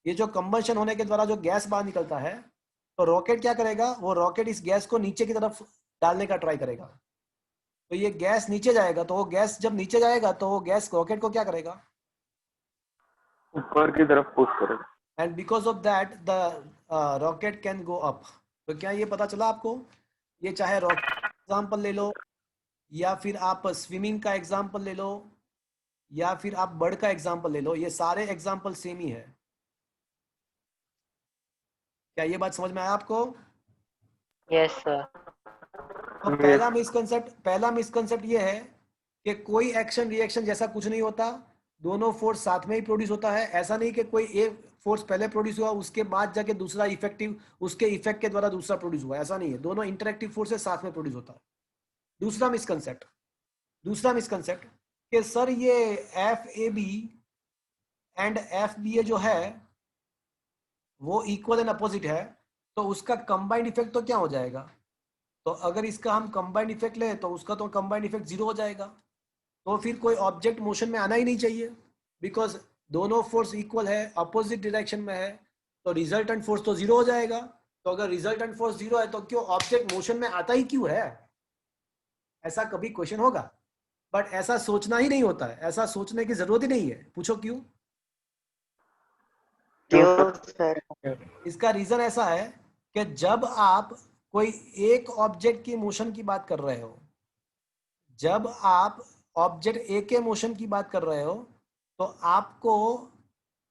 ये जो कंबशन होने के द्वारा जो गैस बाहर निकलता है, तो रॉकेट क्या करेगा? वो रॉकेट इस गैस को नीचे की तरफ डालने का ट्राई करेगा। तो ये गैस नीचे जाएगा, तो वो गैस जब नीचे जाएगा तो वो गैस रॉकेट को क्या करेगा? ऊपर की तरफ पुश करेगा। And because of that the rocket can go up. तो क्या ये पता चला आपको? ये चाहे रॉकेट एग्जाम्पल ले लो, या फिर आप स्विमिंग का एग्जाम्पल ले लो, या फिर आप बर्ड का एग्जाम्पल ले लो, ये सारे एग्जाम्पल सेम ही है। क्या ये बात समझ में आया आपको? Yes sir. तो पहला मिसकंसेप्ट ये है कि कोई एक्शन रिएक्शन जैसा कुछ नहीं होता, दोनों फोर्स साथ में ही प्रोड्यूस होता है। ऐसा नहीं कि कोई एक फोर्स पहले प्रोड्यूस हुआ उसके बाद जाके दूसरा उसके इफेक्ट के द्वारा दूसरा प्रोड्यूस हुआ, ऐसा नहीं है। दोनों इंटरेक्टिव फोर्सेस साथ में प्रोड्यूस होता है। दूसरा मिसकंसेप्ट कि सर ये F A B and F B A जो है वो इक्वल एंड अपोजिट है, तो उसका कंबाइंड इफेक्ट तो क्या हो जाएगा? तो अगर इसका हम कंबाइंड इफेक्ट ले तो उसका तो कंबाइंड इफेक्ट 0 हो जाएगा। तो फिर कोई ऑब्जेक्ट मोशन में आना ही नहीं चाहिए, बिकॉज दोनों फोर्स इक्वल है, अपोजिट डायरेक्शन में है, तो रिजल्टेंट फोर्स तो 0 हो जाएगा। तो अगर रिजल्टेंट फोर्स 0 है तो क्यों ऑब्जेक्ट मोशन में आता ही क्यों है? ऐसा कभी क्वेश्चन होगा, बट ऐसा सोचना ही नहीं होता है। ऐसा सोचने की जरूरत ही नहीं है। पूछो क्यों? क्यों सर? इसका रीजन ऐसा है कि जब आप कोई एक ऑब्जेक्ट की मोशन की बात कर रहे हो, जब आप ऑब्जेक्ट ए के मोशन की बात कर रहे हो, तो आपको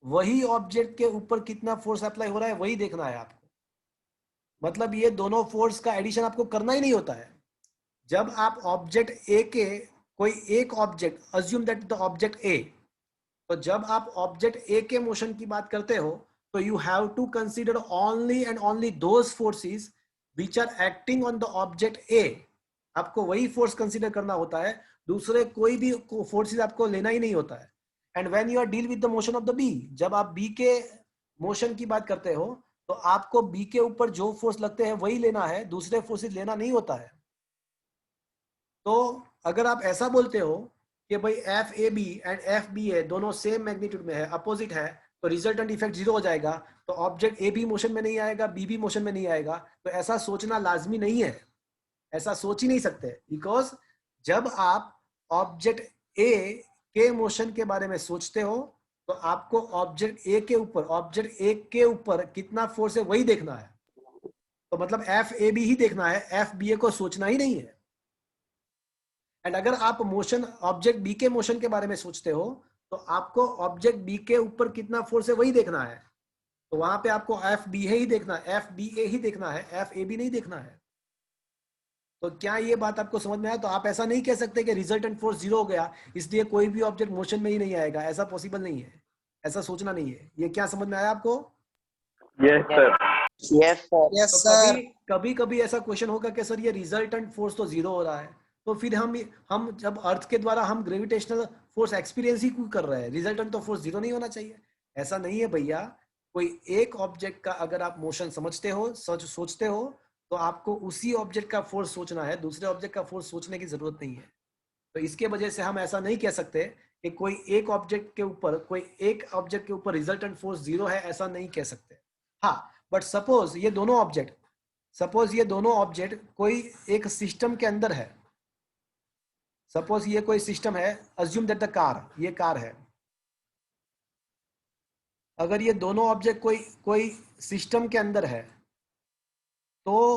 वही ऑब्जेक्ट के ऊपर कितना फोर्स अप्लाई हो रहा है वही देखना है आपको। मतलब ये दोनों फोर्स का एडिशन आपको करना ही नहीं होता है। जब आप ऑब्जेक्ट ए के कोई एक object, assume that the object A, तो जब आप ऑब्जेक्ट ए के मोशन की बात करते हो तो you have to consider only and only those forces which are acting on the object A. आपको वही फोर्स कंसीडर करना होता है, दूसरे कोई भी फोर्सेस आपको लेना ही नहीं होता है। And when you are deal with the motion of the B, जब आप बी के मोशन की बात करते हो तो आपको बी के ऊपर जो फोर्स लगते हैं वही लेना है, दूसरे फोर्सेस लेना नहीं होता है। तो अगर आप ऐसा बोलते हो कि भाई F A B and F B A दोनों सेम मैग्नीट्यूड में है, अपोजिट है, तो रिजल्टेंट इफेक्ट 0 हो जाएगा, तो ऑब्जेक्ट ए भी मोशन में नहीं आएगा, बी भी मोशन में नहीं आएगा। तो ऐसा सोचना लाजमी नहीं है, ऐसा सोच ही नहीं सकते, बिकॉज जब आप ऑब्जेक्ट ए के मोशन के बारे में सोचते हो तो आपको ऑब्जेक्ट ए के ऊपर कितना फोर्स है वही देखना है। तो मतलब एफ ए बी ही देखना है, एफ बी ए को सोचना ही नहीं है। एंड अगर आप मोशन ऑब्जेक्ट बी के मोशन के बारे में सोचते हो तो आपको ऑब्जेक्ट बी के ऊपर कितना फोर्स है वही देखना है। तो वहां पे आपको एफ बी ही देखना है, एफ बी ए ही देखना है, एफ ए बी नहीं देखना है। तो क्या ये बात आपको समझ में आया? तो आप ऐसा नहीं कह सकते कि रिजल्टेंट फोर्स 0 हो गया इसलिए कोई भी ऑब्जेक्ट मोशन में ही नहीं आएगा, ऐसा पॉसिबल नहीं है, ऐसा सोचना नहीं है। ये क्या समझ में आया आपको? Yes sir. Yes sir. तो कभी ऐसा क्वेश्चन होगा कि सर ये रिजल्टेंट फोर्स तो 0 हो रहा है, तो फिर हम जब अर्थ के द्वारा हम ग्रेविटेशनल फोर्स एक्सपीरियंस ही क्यों कर रहे हैं, रिजल्टेंट तो फोर्स 0 नहीं होना चाहिए। ऐसा नहीं है भैया, कोई एक ऑब्जेक्ट का अगर आप मोशन समझते हो, सोचते हो, तो आपको उसी ऑब्जेक्ट का फोर्स सोचना है, दूसरे ऑब्जेक्ट का फोर्स सोचने की जरूरत नहीं है। तो इसके वजह से हम ऐसा नहीं कह सकते कि कोई एक ऑब्जेक्ट के ऊपर रिजल्टेंट फोर्स 0 है, ऐसा नहीं कह सकते। हाँ, बट सपोज ये दोनों ऑब्जेक्ट कोई एक सिस्टम के अंदर है। सपोज ये कोई सिस्टम है, अज्यूम दैट द कार, ये कार है। अगर ये दोनों ऑब्जेक्ट कोई सिस्टम के अंदर है, तो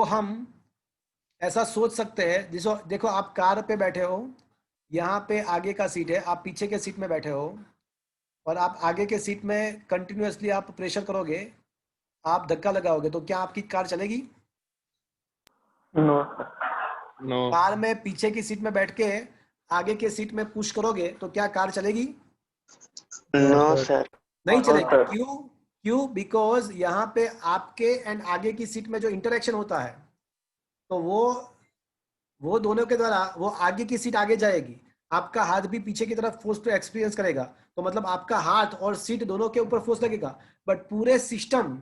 हम ऐसा सोच सकते हैं, जिसो देखो आप कार पे बैठे हो, यहाँ पे आगे का सीट है, आप पीछे के सीट में बैठे हो, और आप आगे के सीट में कंटिन्यूअसली आप प्रेशर करोगे, आप धक्का लगाओगे, तो क्या आपकी कार चलेगी? नो नो कार में पीछे की सीट में बैठ के आगे के सीट में पुश करोगे, तो क्या कार चलेगी? No sir. नहीं चलेगी। सर। क्यों? बिकॉज यहाँ पे आपके एंड आगे की सीट में जो इंटरेक्शन होता है, तो वो दोनों के द्वारा वो आगे की सीट आगे जाएगी, आपका हाथ भी पीछे की तरफ फोर्स पे एक्सपीरियंस करेगा, तो मतलब आपका हाथ और सीट दोनों के ऊपर फोर्स लगेगा। बट पूरे सिस्टम,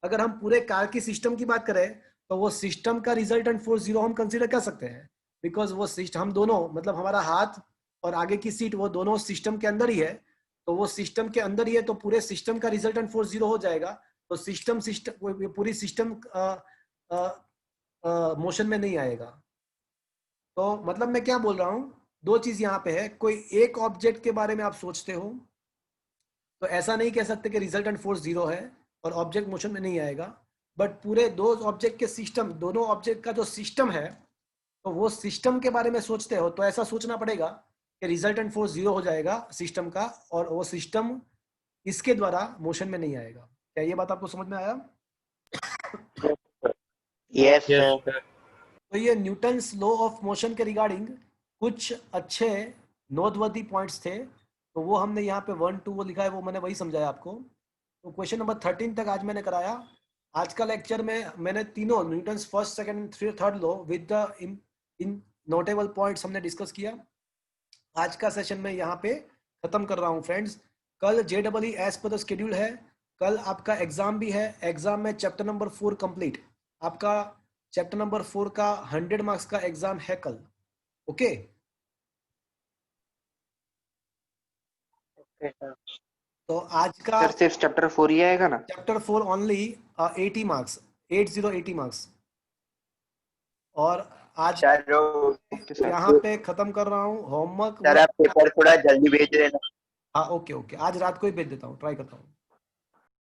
अगर हम पूरे कार की सिस्टम की बात करें, तो वो सिस्टम का रिजल्टेंट फोर्स 0 हम कंसीडर कर सकते हैं, बिकॉज वो सिस्टम, हम दोनों, मतलब हमारा हाथ और आगे की सीट, वो दोनों सिस्टम के अंदर ही है, तो वो सिस्टम के अंदर ही है, तो पूरे सिस्टम का रिजल्टेंट फोर्स 0 हो जाएगा। तो पूरी सिस्टम मोशन में नहीं आएगा। तो मतलब मैं क्या बोल रहा हूं, दो चीज यहाँ पे है। कोई एक ऑब्जेक्ट के बारे में आप सोचते हो, तो ऐसा नहीं कह सकते कि रिजल्टेंट फोर्स 0 है और ऑब्जेक्ट मोशन में नहीं आएगा। बट पूरे दो ऑब्जेक्ट के सिस्टम, दोनों ऑब्जेक्ट का जो सिस्टम है, तो वो सिस्टम के बारे में सोचते हो, तो ऐसा सोचना पड़ेगा कि रिजल्टेंट फोर्स 0 हो जाएगा सिस्टम का, और वो सिस्टम इसके द्वारा मोशन में नहीं आएगा। क्या ये बात आपको समझ में आया? Yes yes sir. सर तो ये न्यूटन्स लॉ ऑफ मोशन के रिगार्डिंग कुछ अच्छे नोटवर्दी पॉइंट्स थे, तो वो हमने यहाँ पे 1 2 वो लिखा है, वो मैंने वही समझाया आपको। तो क्वेश्चन नंबर 13 तक आज मैंने कराया। आज का लेक्चर में मैंने तीनों Newton's first, second, third law with the in notable points हमने डिस्कस किया। आज का सेशन में यहाँ पे खत्म कर रहा हूँ फ्रेंड्स। कल JEE as per the schedule है, कल आपका एग्जाम भी है। एग्जाम में चैप्टर नंबर 4 कंप्लीट, आपका चैप्टर नंबर 4 का 100 मार्क्स का एग्जाम है कल। ओके तो आज का सर सिर्फ चैप्टर 4 ही आएगा ना? Chapter 4 only 80 marks, 80 marks. और आज सर यहाँ पे खत्म कर रहा हूँ होमवर्क। आप पेपर थोड़ा जल्दी भेज देना। हाँ ओके, आज रात को ही भेज देता हूँ, ट्राई करता हूँ।